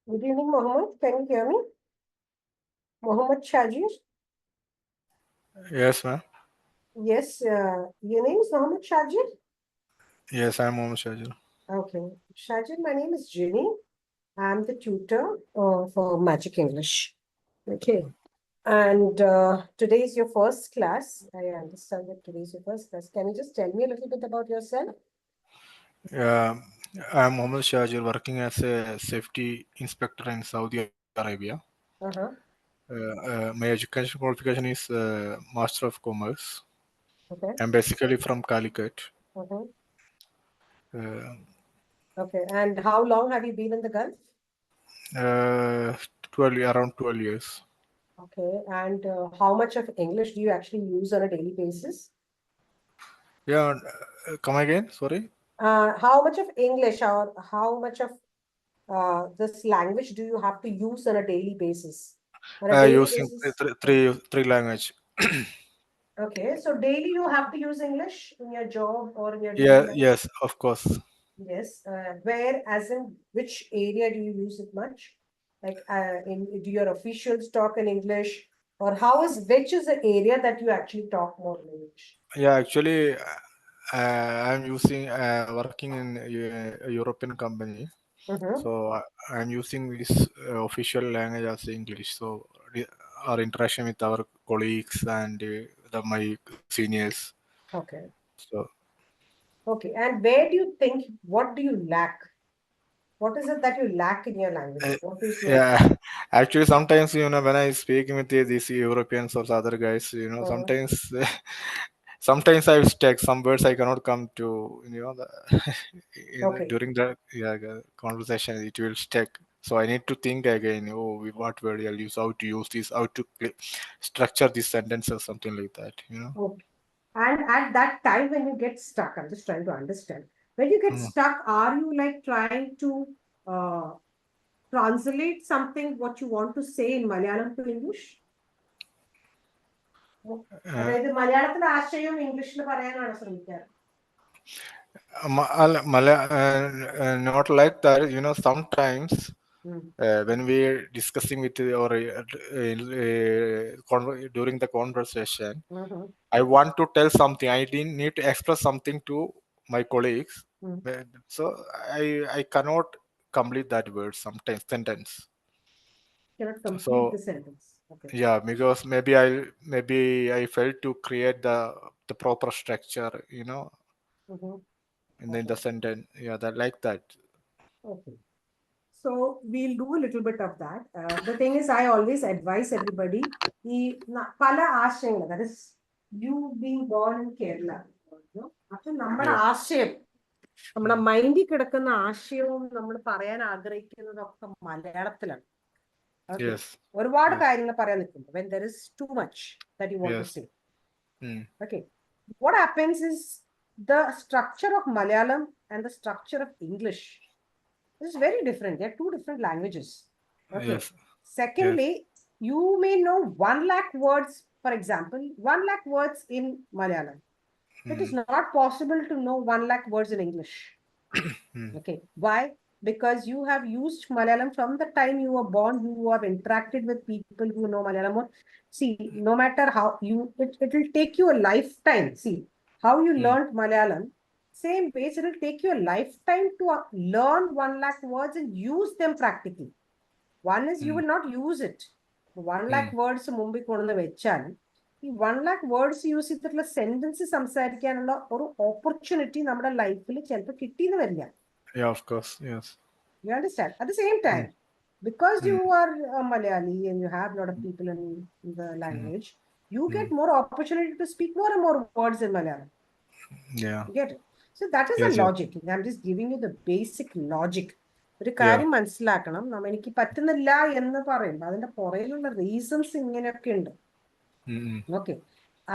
Good evening, Mohammed. Can you hear me? Mohammed Shajir? Yes, ma'am. Yes, your name is Mohammed Shajir? Yes, I'm Mohammed Shajil. Okay. Shajir, my name is Gini. I'm the tutor for Magic English. Okay. And today is your first class. I understand that today is your first class. Can you just tell me a little bit about yourself? Yeah, I'm Mohammed Shajil, working as a safety inspector in Saudi Arabia. Uh-huh. My education qualification is Master of Commerce. Okay. I'm basically from Calicut. Uh-huh. Uh, Okay. And how long have you been in the Gulf? uh, 12, around 12 years. Okay. And how much of English do you actually use on a daily basis? Yeah, come again, sorry. How much of English or how much of this language do you have to use on a daily basis? On a daily Using basis. three language. Okay, so daily you have to use English in your job or in your daily Yeah, life. yes, of course. Yes. Where, as in which area do you use it much? Like, do your officials talk in English, or which is the area that you actually talk more in English? Yeah, actually, I'm using working in a European company. Mm-hmm. So I'm using this official language as English. So our interaction with our colleagues and my seniors. Okay. So Okay. And where do you think, what do you lack? What is it that you lack in your uh, language? What is your yeah, actually sometimes when I speaking with these Europeans or other guys, uh, sometimes sometimes I stuck some words I cannot come to okay. during the conversation it will stick. So I need to think again. Oh, what word I'll use? How to use this? How to structure this sentence or something like that. Okay. And at that time when you get stuck, I'm just trying to understand. When you get Mm. stuck, are you like trying to uh, translate something what you want to say in Malayalam to English? Uh, അതായത് മലയാളത്തിലെ ആശയം ഇംഗ്ലീഷിൽ പറയാനാണ് ശ്രമിക്കാറ്. Not like that. Sometimes Mm. when we're discussing with or during the conversation, Mhm. I want to tell something. I didn't need to express something to my colleagues. Mm. So I cannot complete that word sometimes sentence. Cannot complete the So sentence. Okay. yeah, because maybe I failed to create the proper structure, Mhm. in the Okay. sentence. Yeah, that like that. Okay. So we'll do a little bit of that. The thing is, I always advise everybody, പല ആശയങ്ങൾ, that is, you being born in Kerala. അപ്പൊ നമ്മുടെ Yes, ആശയം, നമ്മുടെ mm. മൈൻഡിൽ കിടക്കുന്ന ആശയവും നമ്മൾ പറയാൻ ആഗ്രഹിക്കുന്നതൊക്കെ മലയാളത്തിലാണ്. ഓക്കെ. Yes, ഒരുപാട് yes, കാര്യങ്ങൾ പറയാൻ നിൽക്കുന്നു. When there is too much that you want to yes. say. Mm. Okay. What happens is the structure of Malayalam and the structure of English is very different. They're two different languages. Okay. Yes, yes. Secondly, you may know 1 lakh words, for example, 1 lakh words in Malayalam. It is Mm. not possible to know 1 lakh words in English. Mm. Okay. Why? Because you have used Malayalam from the time you were born, you have interacted with people who know Malayalam. See, no matter how it will take you a lifetime. See, how you Mm. learned Malayalam, same ways, it will take you a lifetime to learn 1 lakh words and use them practically. One is you Mm. will not use it. 1 lakh Mm. words മുമ്പിൽ കൊണ്ടുവന്ന് വെച്ചാൽ ഈ 1 lakh words use ചെയ്തിട്ടുള്ള sentence സംസാരിക്കാനുള്ള ഒരു opportunity നമ്മുടെ ലൈഫിൽ ചിലപ്പോൾ കിട്ടിയെന്ന് വരില്ല. Yeah, of course. Yes. You understand? At the same Mm. time, because Mm. you are a Malayali and you have a lot of people in the Mm. language, you Mm. get more opportunity to speak more and more words in Malayalam. Yeah. You get it? So that is a Yes. Yes. logic. I'm just giving you the basic logic. ഒരു Yeah. കാര്യം മനസ്സിലാക്കണം, എനിക്ക് പറ്റുന്നില്ല എന്ന് പറയുമ്പോൾ അതിന്റെ പുറയിലുള്ള reasons ഇങ്ങനെയൊക്കെ ഉണ്ട്. Mm. ഓക്കെ.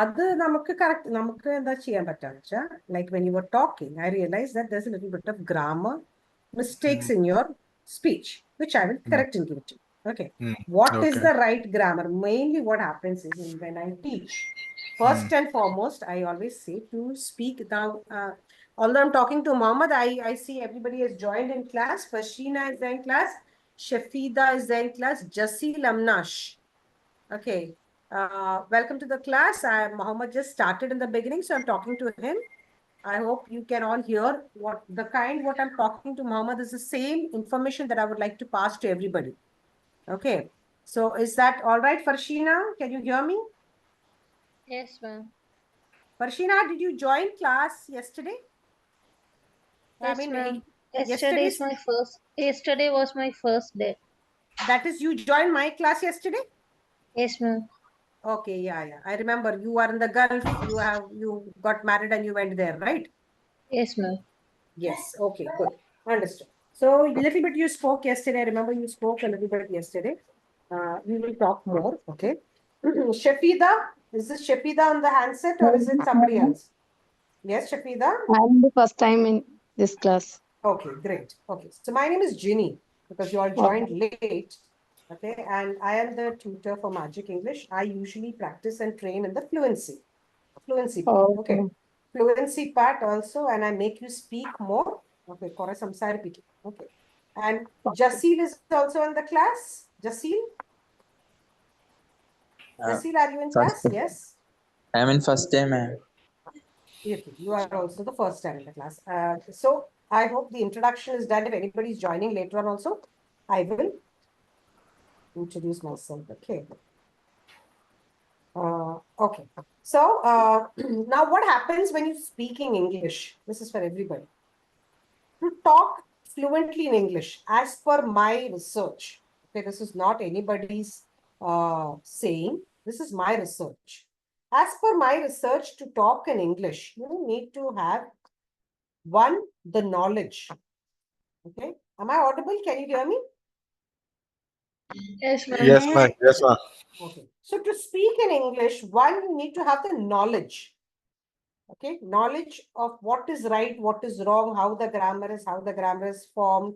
അത് നമുക്ക് കറക്റ്റ്, നമുക്ക് എന്താ ചെയ്യാൻ പറ്റാന്ന് വെച്ചാൽ, like when you were talking I realise that there is a little bit of grammar mistakes Mm. in your speech, which I will Mm. correct and give it to you. Okay. Mm. What is Okay. the right grammar? Mainly what happens is when I teach, first Mm. and foremost, I always say to speak now. Although I'm talking to Mohammed, I see everybody has joined in class. Fashina is there in class. Shafida is there in class. Jasil Amnash. Okay. Welcome to the class. Mohammed just started in the beginning, so I'm talking to him. I hope you can all hear what I'm talking to Mohammed is the same information that I would like to pass to everybody. Okay. So is that all right, Farshina? Can you hear me? Yes, ma'am. Farshina, did you join class yesterday? Yes, ma'am. Yesterday's, Yesterday was my first day. that is, you joined my class yesterday? Yes, ma'am. Okay, yeah. I remember you are in the Gulf, you got married and you went there, right? Yes, ma'am. Yes, okay, good. Understood. So a little bit you spoke yesterday. I remember you spoke a little bit yesterday. We will talk more, okay? Shafida, is this Shafida on the handset or is it somebody else? Yes, Shafida? I'm the first time in this class. Okay, great. Okay, so my name is Ginny because you all joined late. Okay, and I am the tutor for Magic English. I usually practice and train in the fluency part. Okay, fluency part also, and I make you speak more. Okay, kore samsaripikkum. Okay, and Jasil is also in the class. Jasil, are you in class? Yes. I am in first day, ma'am. You are also the first time in the class. So I hope the introduction is done. If anybody is joining later on also, I will introduce myself. Okay. Okay. So now what happens when you speak in English? This is for everybody. To talk fluently in English, as per my research. Okay, this is not anybody's saying. This is my research. As per my research, to talk in English, you need to have one, the knowledge. Okay. Am I audible? Can you hear me? Yes, ma'am. Yes, ma'am. Yes, ma'am. Okay. So to speak in English, one, you need to have the knowledge. Okay. Knowledge of what is right, what is wrong, how the grammar is formed.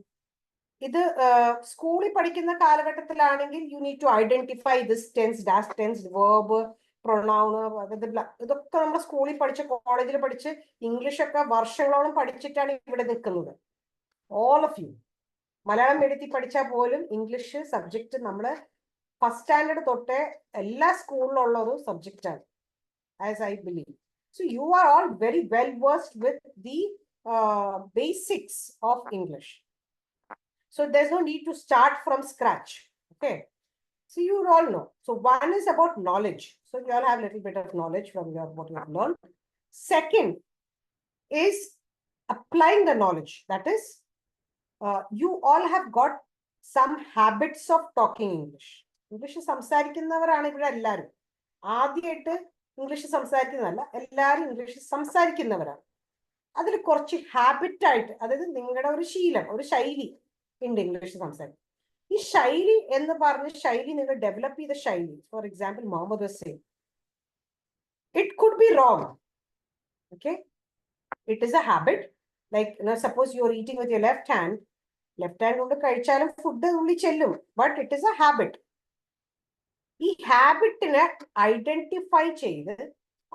School you need to identify this tense, dash tense, verb, pronoun. School college English all of you. Malayalam medithi padicha polum English subject nammal first standard thotte ella school ulloru subject ആണ്, as I believe. So you are all very well versed with the basics of English. So there's no need to start from scratch. Okay. So you all know. So one is about knowledge. So you all have a little bit of knowledge from what you have learned. Second is applying the knowledge. That is, you all have got some habits of talking English. English സംസാരിക്കുന്നവരാണ് ഇവിടെ എല്ലാവരും. ആദ്യമായിട്ട് English സംസാരിക്കുന്നതല്ല, എല്ലാവരും English സംസാരിക്കുന്നവരാണ്. അതിൽ കുറച്ച് ഹാബിറ്റായിട്ട്, അതായത് നിങ്ങളുടെ ഒരു ശീലം, ഒരു ശൈലി ഉണ്ട് ഇംഗ്ലീഷ് സംസാരിക്കും. ഈ ശൈലി എന്ന് പറഞ്ഞ ശൈലി നിങ്ങൾ ഡെവലപ്പ് ചെയ്ത ശൈലി, for example Muhammad Hussain, it could be wrong. Okay, it is a habit. Like, suppose you are eating with your left hand കൊണ്ട് കഴിച്ചാലും ഫുഡ് ഉള്ളിൽ ചെല്ലും, but it is A habit. ഈ ഹാബിറ്റിനെ ഐഡന്റിഫൈ ചെയ്ത്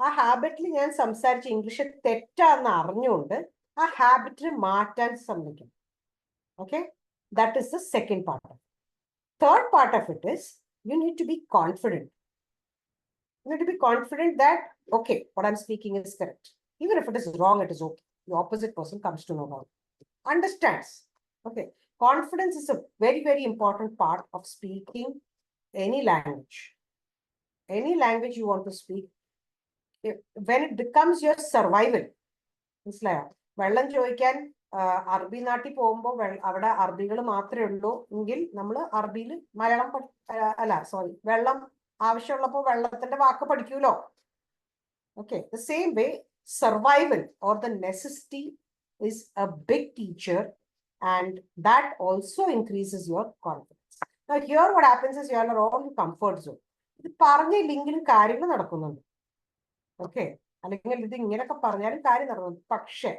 ആ ഹാബിറ്റിൽ ഞാൻ സംസാരിച്ച ഇംഗ്ലീഷ് തെറ്റാന്ന് അറിഞ്ഞുകൊണ്ട് ആ ഹാബിറ്റിനെ മാറ്റാൻ ശ്രമിക്കും. Okay, that is the second part of it. Third part of it is you need to be confident. You need to be confident that, okay, what I'm speaking is correct. Even if it is wrong, it is okay. The opposite person comes to know about it. Understands. Okay. Confidence is a very, very important part of speaking any language. Any language you want to speak, when it becomes your survival. വെള്ളം ചോദിക്കാൻ അറബി നാട്ടിൽ പോകുമ്പോൾ അവിടെ അറബികൾ മാത്രമേ ഉള്ളൂ എങ്കിൽ നമ്മൾ അറബിയിൽ മലയാളം വെള്ളം ആവശ്യമുള്ളപ്പോൾ വെള്ളത്തിന്റെ വാക്ക് പഠിക്കൂലോ. Okay, the same way, survival or the necessity is a big teacher, and that also increases your confidence. Now here what happens is you are all in comfort zone. ഇത് പറഞ്ഞില്ലെങ്കിലും കാര്യങ്ങൾ നടക്കുന്നുണ്ട്. ഓക്കെ, അല്ലെങ്കിൽ ഇത് ഇങ്ങനെയൊക്കെ പറഞ്ഞാലും കാര്യം നടക്കുന്നു. പക്ഷേ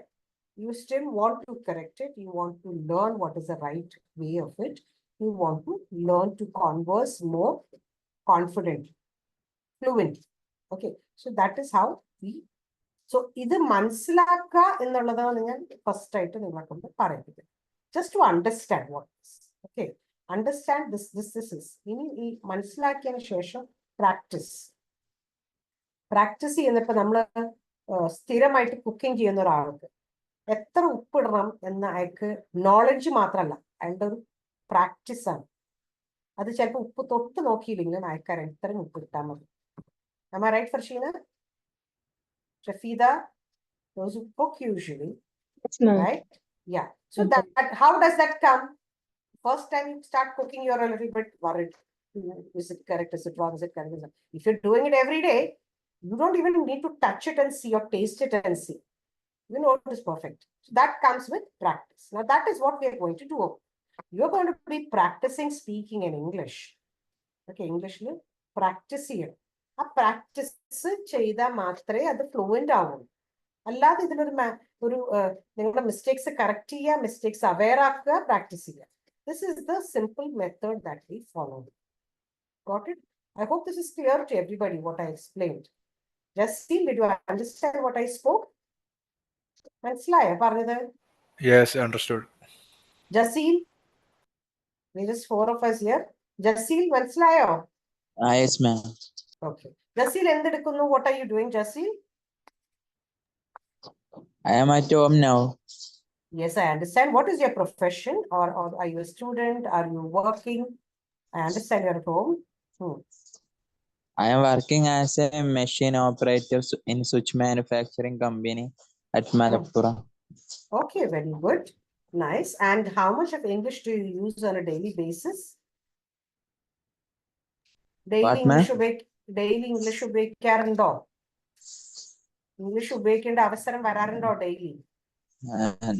you still want to correct it. You want to learn what is the right way of it. You want to learn to converse more confidently, fluently. Okay, so that is how we. So ഇത് മനസ്സിലാക്കുക എന്നുള്ളതാണ് ഞാൻ first ആയിട്ട് നിങ്ങളെ കൊണ്ട് പറയുന്നത്. Just to understand what is. Okay, Understand this is. ഇനി ഈ മനസ്സിലാക്കിയതിന് ശേഷം പ്രാക്ടീസ് ചെയ്യുന്നപ്പോൾ നമ്മൾ സ്ഥിരമായിട്ട് കുക്കിംഗ് ചെയ്യുന്ന ഒരാൾക്ക് എത്ര ഉപ്പിടണം എന്ന് അയാൾക്ക് നോളജ് മാത്രമല്ല, അയാളുടെ ഒരു പ്രാക്ടീസാണ്. അത് ചിലപ്പോൾ ഉപ്പ് തൊട്ട് നോക്കിയില്ലെങ്കിലും അയക്കാരൻ ഇത്രയും ഉപ്പ് ഇട്ടാൽ മതി. Am I right, Farshina? Shafida, those who cook usually, Yes, ma'am. right? Yeah. So Okay. that how does that come? First time you start cooking, you're a little bit worried. Is it correct? Is it wrong? Is it correct? If you're doing it every day, you don't even need to touch it and see or taste it and see. You know it is perfect. So that comes with practice. Now that is what we are going to do. You're going to be practicing speaking in English. Okay, English practice here. ആ practice ചെയ്താൽ മാത്രമേ അത് fluent ആവുള്ളൂ. അല്ലാതെ ഇതിലൊരു നിങ്ങളുടെ mistakes correct ചെയ്യുക, mistakes aware ആക്കുക, പ്രാക്ടീസ് ചെയ്യുക. This is the simple method that we follow. Got it? I hope this is clear to everybody what I explained. Jaseel, did you understand what I spoke? മനസ്സിലായോ പറഞ്ഞത്? Yes, understood. Jaseel, we just 4 of us here. Jaseel, മനസ്സിലായോ? Yes, ma'am. Okay. Jaseel, എന്തെടുക്കുന്നു? What are you doing, Jaseel? I am at home now. Yes, I understand. What is your profession? Or are you a student? Are you working? I understand you're at home. I am working as a machine operator in switch manufacturing company at Malappuram. Okay, very good. Nice. And how much of English do you use on a daily basis? What, ma'am? Daily English ഉപയോഗിക്കാറുണ്ടോ? English ഉപയോഗിക്കേണ്ട അവസരം വരാറുണ്ടോ daily?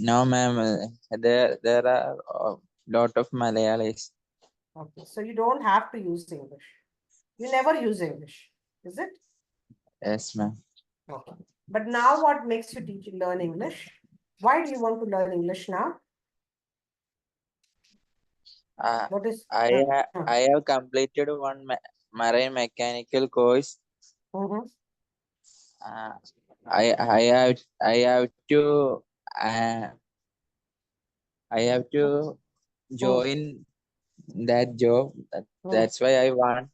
No, ma'am. There are a lot of Malayalis. Okay, so you don't have to use English. You never use English, is it? Yes, ma'am. Okay. But now what makes you learn English? Why do you want to learn English now? What is I have completed one marine mechanical course. I have to join that job. That's why I want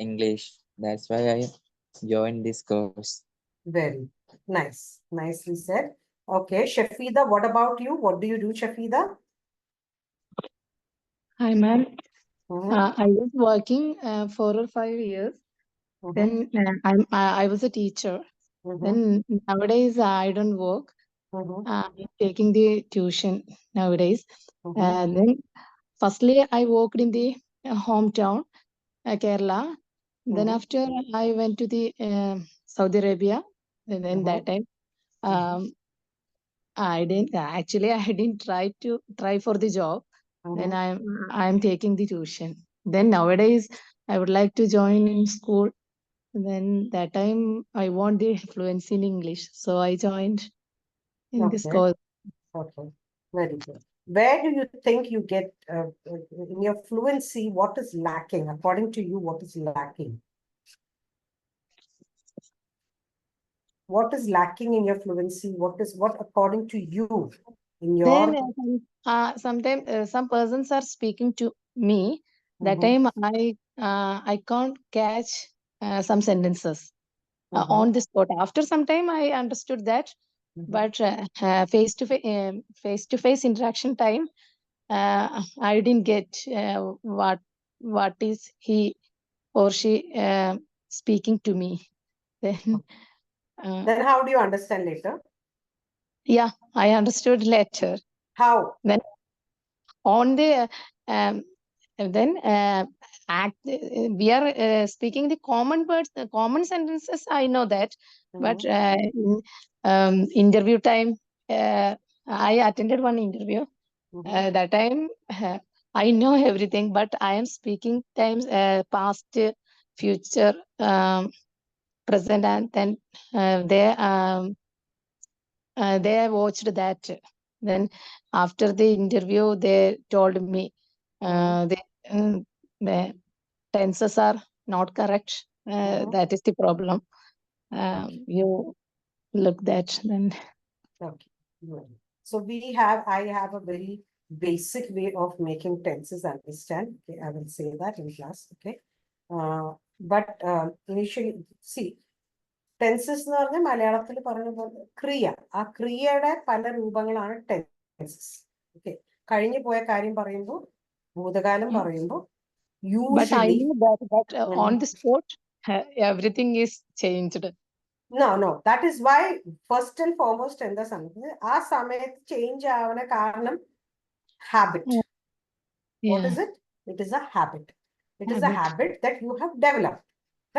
English. That's why I joined this course. Very nice. Nicely said. Okay, Shafida, what about you? What do you do, Shafida? Hi, ma'am. I was working 4 or 5 years. Then I was a teacher. Then nowadays I don't work. I'm taking the tuition nowadays. Then firstly I worked in the hometown, Kerala. Then after I went to the Saudi Arabia. And then that time I didn't try for the job. Then I'm taking the tuition. Then nowadays I would like to join in school. Then that time I want the fluency in English, so I joined in this course. Okay, very good. Where do you think you get in your fluency? What is lacking according to you? What is lacking? What is lacking in your fluency? What according to you in your? Then sometimes some persons are speaking to me. That time I can't catch some sentences on the spot. After some time I understood that, but face to face interaction time I didn't get what is he or she speaking to me. Then how do you understand later? Yeah, I understood later. How? Then on the we are speaking the common words, the common sentences. I know that, but interview time, I attended one interview. That time I know everything, but I am speaking times past, future, present, and then they watched that. Then after the interview, they told me the tenses are not correct. That is the problem. You look that then. Okay. Good. So I have a very basic way of making tenses understand. Okay, I will say that in class. Okay, but initially, see, tenses എന്ന് പറഞ്ഞാൽ മലയാളത്തിൽ പറഞ്ഞ പോലെ ക്രിയ, ആ ക്രിയയുടെ പല രൂപങ്ങളാണ് tenses. Okay, കഴിഞ്ഞു പോയ കാര്യം പറയുമ്പോൾ, ഭൂതകാലം പറയുമ്പോൾ But I usually know that on the spot, everything is changed. no, that is why first and foremost എന്താ സമയത്ത് ആ സമയത്ത് ചേഞ്ച് ആവുന്ന കാരണം habit. What is it? It is a habit. It is a habit that you have developed,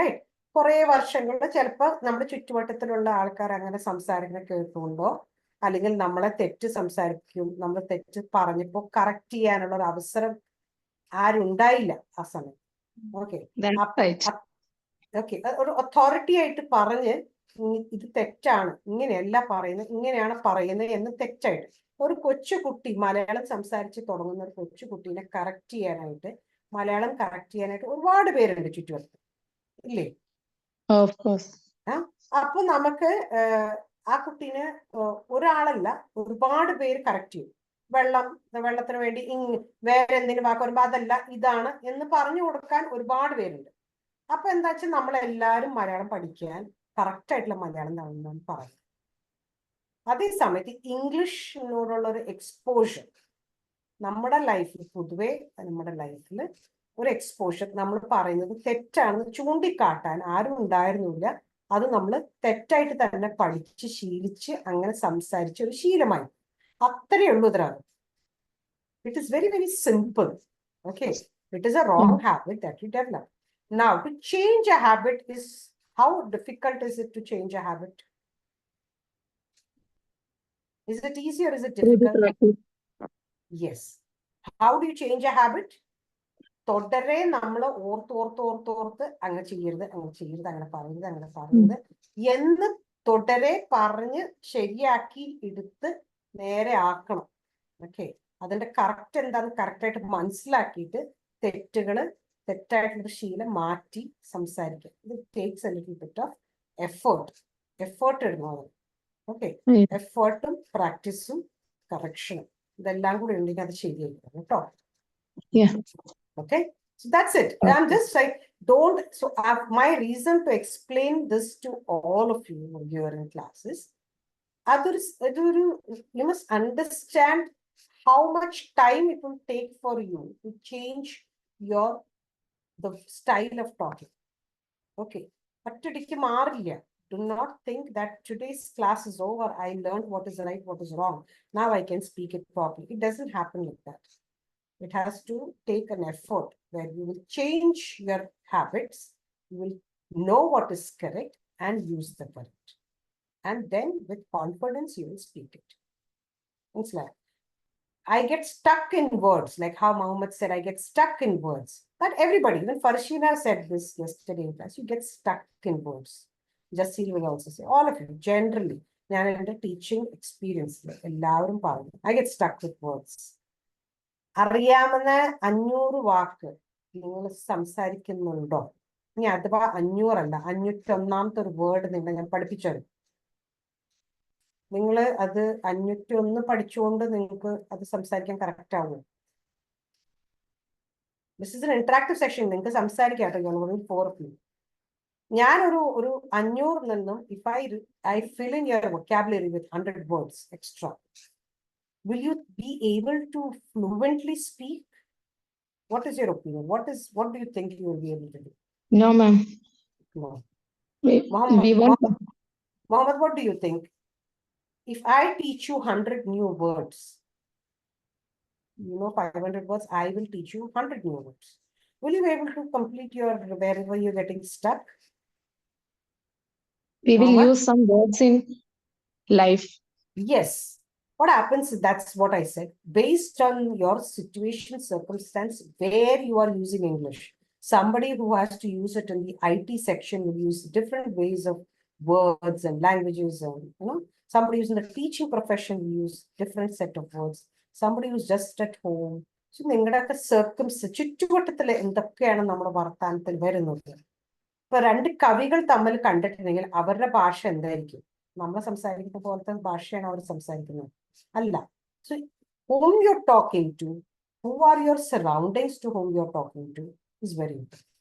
right? കുറെ വർഷങ്ങളിൽ ചിലപ്പോൾ നമ്മുടെ ചുറ്റുവട്ടത്തിലുള്ള ആൾക്കാർ അങ്ങനെ സംസാരിക്കുന്ന കേൾക്കുമ്പോൾ, അല്ലെങ്കിൽ നമ്മളെ തെറ്റ് സംസാരിക്കും, നമ്മൾ തെറ്റ് പറഞ്ഞപ്പോൾ കറക്റ്റ് ചെയ്യാനുള്ള ഒരു അവസരം ആരുണ്ടായില്ല ആ സമയം. ഓക്കെ, ഓക്കെ, ഒരു അതോറിറ്റി ആയിട്ട് പറഞ്ഞ് ഇത് തെറ്റാണ്, ഇങ്ങനെയല്ല പറയുന്നത്, ഇങ്ങനെയാണ് പറയുന്നത് എന്ന് തെറ്റായിട്ട് ഒരു കൊച്ചുകുട്ടി മലയാളം സംസാരിച്ച് തുടങ്ങുന്ന ഒരു കൊച്ചുകുട്ടീനെ കറക്റ്റ് ചെയ്യാനായിട്ട്, മലയാളം കറക്റ്റ് ചെയ്യാനായിട്ട് ഒരുപാട് പേരുണ്ട് ചുറ്റുവട്ടത്ത്, ഇല്ലേ? അപ്പൊ നമുക്ക് ആ കുട്ടീനെ ഒരാളല്ല ഒരുപാട് പേര് കറക്റ്റ് ചെയ്യും. വെള്ളത്തിന് വേണ്ടി വേറെ എന്തെങ്കിലും വാക്ക് വരുമ്പോ അതല്ല ഇതാണ് എന്ന് പറഞ്ഞു കൊടുക്കാൻ ഒരുപാട് പേരുണ്ട്. അപ്പൊ എന്താ വെച്ചാൽ നമ്മളെല്ലാരും മലയാളം പഠിക്കാൻ കറക്റ്റ് ആയിട്ടുള്ള മലയാളം എന്നാണ് പറയുന്നത്. അതേ സമയത്ത് ഇംഗ്ലീഷിനോടുള്ള ഒരു എക്സ്പോഷർ നമ്മുടെ ലൈഫിൽ, പൊതുവെ നമ്മുടെ ലൈഫിൽ ഒരു എക്സ്പോഷർ, നമ്മൾ പറയുന്നത് തെറ്റാണെന്ന് ചൂണ്ടിക്കാട്ടാൻ ആരും ഉണ്ടായിരുന്നില്ല. അത് നമ്മൾ തെറ്റായിട്ട് തന്നെ പഠിച്ച് ശീലിച്ച് അങ്ങനെ സംസാരിച്ച ഒരു ശീലമായി. അത്രയേ ഉള്ളൂ ഇതിനാണ്. It is very very simple. Okay, it is A wrong habit that you develop. Now, to change a habit is, how difficult is it to change a habit? Is it easy or is it difficult? Yes. How do you change a habit? തുടരെ നമ്മൾ ഓർത്ത് അങ്ങനെ ചെയ്യരുത്, അങ്ങനെ പറയരുത് എന്ന് തുടരെ പറഞ്ഞ് ശരിയാക്കി എടുത്ത് നേരെ ആക്കണം. ഓക്കെ, അതിന്റെ കറക്റ്റ് എന്താന്ന് കറക്റ്റായിട്ട് മനസ്സിലാക്കിയിട്ട് തെറ്റായിട്ടുള്ള ശീലം മാറ്റി സംസാരിക്കുക. ഇത് takes A little bit of effort ഇടുന്നത്. ഓക്കെ, എഫേർട്ടും പ്രാക്ടീസും കറക്ഷനും ഇതെല്ലാം കൂടി ഉണ്ടെങ്കിൽ അത് ശരിയായിരിക്കും കേട്ടോ. Okay, so that's it. I'm just like, my reason to explain this to all of you here in classes, you must understand how much time it will take for you to change the style of talking. Okay, attadikku maariya. Do not think that today's class is over, I learned what is right, what is wrong, now I can speak it properly. It doesn't happen like that. It has to take an effort where you will change your habits, you will know what is correct and use the correct. And then with confidence, you will speak it. It's like, I get stuck in words, like how Muhammad said, I get stuck in words. But everybody, even Farshina said this yesterday in class, you get stuck in words. Jaseel will also say, all of you, generally, in the teaching experience, I get stuck with words. അറിയാവുന്ന 500 വാക്ക് നിങ്ങൾ സംസാരിക്കുന്നുണ്ടോ? ഇനി അഥവാ 500 അല്ല, 501ാമത്തെ ഒരു word ഞാൻ പഠിപ്പിച്ചു. നിങ്ങൾ അത് 501 പഠിച്ചുകൊണ്ട് നിങ്ങൾക്ക് അത് സംസാരിക്കാൻ കറക്റ്റ് ആവും. This is an interactive session. നിങ്ങൾക്ക് സംസാരിക്കാം കേട്ടോ. 4 of you. ഞാൻ ഒരു 500 നിന്നും if I fill in your vocabulary with 100 words extra, will you be able to fluently speak? What is your opinion? What do you think you will be able to do? No, ma'am. No. Mohammed, what do you think? If I teach you 100 new words, 500 words, I will teach you 100 new words. Will you be able to complete wherever you're getting stuck? We will use some words in life. Yes. What happens, that's what I said, based on your situation, circumstance, where you are using English. Somebody who has to use it in the IT section will use different ways of words and languages, and somebody who's in the teaching profession will use different set of words. Somebody who's just at home. So, നിങ്ങളുടെയൊക്കെ ചുറ്റുവട്ടത്തിൽ എന്തൊക്കെയാണ് നമ്മുടെ വർത്താനത്തിൽ വരുന്നത്. ഇപ്പൊ 2 കവികൾ തമ്മിൽ കണ്ടിട്ടുണ്ടെങ്കിൽ അവരുടെ ഭാഷ എന്തായിരിക്കും? നമ്മൾ സംസാരിക്കുന്ന പോലത്തെ ഭാഷയാണ് അവർ സംസാരിക്കുന്നത് അല്ല. So whom you're talking to, who are your surroundings to whom you're talking to is very important.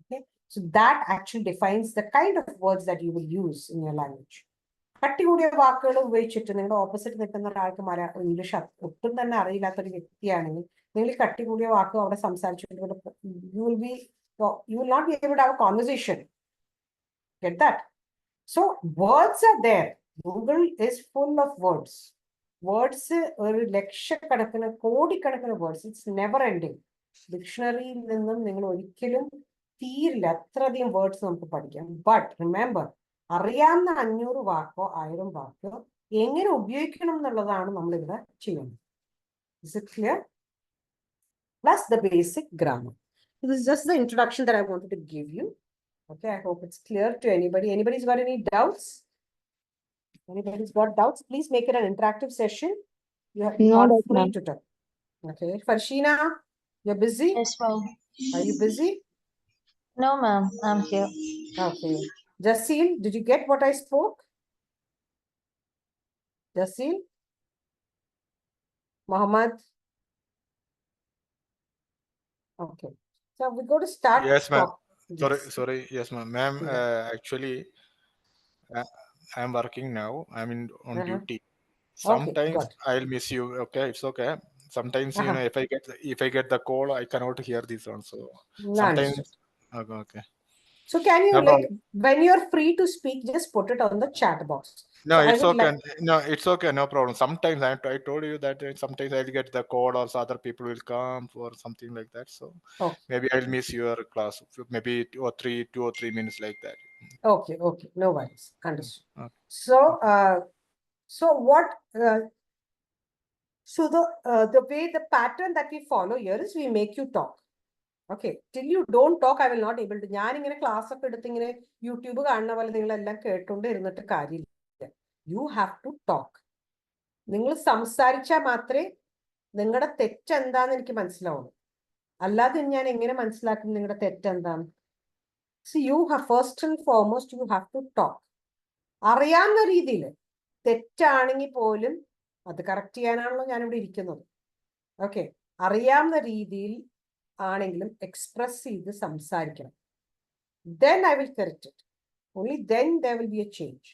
Okay, so that actually defines the kind of words that you will use in your language. കട്ടി കൂടിയ വാക്കുകൾ ഉപയോഗിച്ചിട്ട് നിങ്ങളുടെ opposite നിൽക്കുന്ന ഒരാൾക്ക് English ഒട്ടും തന്നെ അറിയില്ലാത്തൊരു വ്യക്തിയാണെങ്കിൽ നിങ്ങൾ ഈ കട്ടി കൂടിയ വാക്ക് അവിടെ സംസാരിച്ചുകൊണ്ട് you will not be able to have a conversation. Get that? So words are there. Google is full of words. Words ഒരു ലക്ഷക്കണക്കിന് കോടിക്കണക്കിന് വേർഡ്സ്. It's never ending. ഡിക്ഷണറിയിൽ നിന്നും നിങ്ങൾ ഒരിക്കലും തീരില്ല, അത്രയധികം വേർഡ്സ് നമുക്ക് പഠിക്കാം. ബട്ട് റിമെമ്പർ, അറിയാവുന്ന 500 വാക്കോ 1000 വാക്കോ എങ്ങനെ ഉപയോഗിക്കണം എന്നുള്ളതാണ് നമ്മളിവിടെ ചെയ്യുന്നത്. Is it clear? Plus the basic grammar. This is just the introduction that I wanted to give you. Okay, I hope it's clear to anybody. Anybody's got any doubts? Anybody's got doubts? Please make it an interactive session. You are No, not that's free not. to talk. Okay, Farshina, you're busy? Yes, ma'am. Are you busy? No, ma'am. I'm here. Okay. Jasil, did you get what I spoke? Jasil? Mohammed? Okay. So we're going to start. Yes, ma'am. Yes. Sorry. Yes, ma'am. Ma'am, Yeah. actually, I'm working now. I'm on duty. Okay, Sometimes good. I'll miss you. Okay, it's okay. Sometimes if I get the call, I cannot hear this one. So No, sometimes understood. okay. So can you, No like, problem. when you're free to speak, just put it on the chat box. No, So I it's would okay. like, No, it's okay. No problem. Sometimes I told you that sometimes I'll get the call or other people will come or something like that. So okay, maybe I'll miss your class. Maybe 2 or 3 minutes like that. okay, no worries. Understood. Okay. So what, so the way, the pattern that we follow here is we make you talk. Okay, till you don't talk, I will not able to. ഞാൻ ഇങ്ങനെ class ഒക്കെ എടുത്ത് ഇങ്ങനെ YouTube കാണുന്ന പോലെ നിങ്ങളെല്ലാം കേട്ടുകൊണ്ട് ഇരുന്നിട്ട് കാര്യമില്ല. You have to talk. നിങ്ങൾ സംസാരിച്ചാൽ മാത്രമേ നിങ്ങളുടെ തെറ്റെന്താന്ന് എനിക്ക് മനസ്സിലാവുള്ളൂ. അല്ലാതെ ഞാൻ എങ്ങനെ മനസ്സിലാക്കും നിങ്ങളുടെ തെറ്റെന്താണ്? So you have, first and foremost, you have to talk. അറിയാവുന്ന രീതിയിൽ, തെറ്റാണെങ്കിൽ പോലും അത് കറക്റ്റ് ചെയ്യാനാണല്ലോ ഞാനിവിടെ ഇരിക്കുന്നത്. ഓക്കെ, അറിയാവുന്ന രീതിയിൽ ആണെങ്കിലും എക്സ്പ്രസ് ചെയ്ത് സംസാരിക്കണം. Then I will correct it. Only then there will be a change.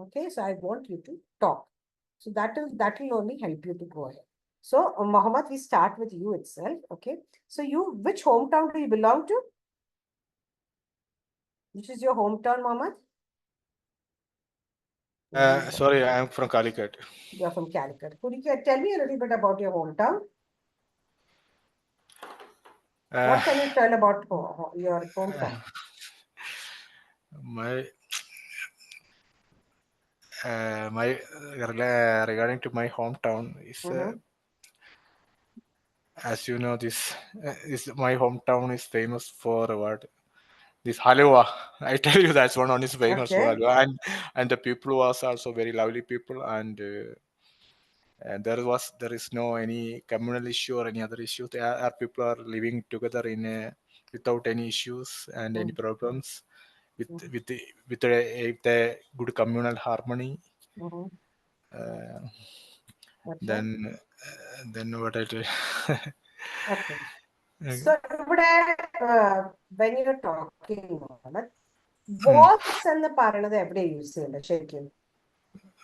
Okay, so I want you to talk. So that will only help you to go ahead. So Mohammed, we start with you itself. Okay, so you, which hometown do you belong to? Which is your hometown, Mohammed? Sorry, I'm from Calicut. You're from Calicut. Could you tell me a little bit about your hometown? What can you tell about your hometown? Regarding to my hometown is as you know, this my hometown is famous for what? This halwa. I tell you, that's one is famous for halwa, and the people was also very lovely people, and there is no any communal issue or any other issue. Our people are living together without any issues and any problems, with a good communal harmony. Then what I do? Okay. So when you're talking about it, was എന്ന് പറയുന്നത് എവിടെ use ചെയ്യണ്ട ശരിക്കും?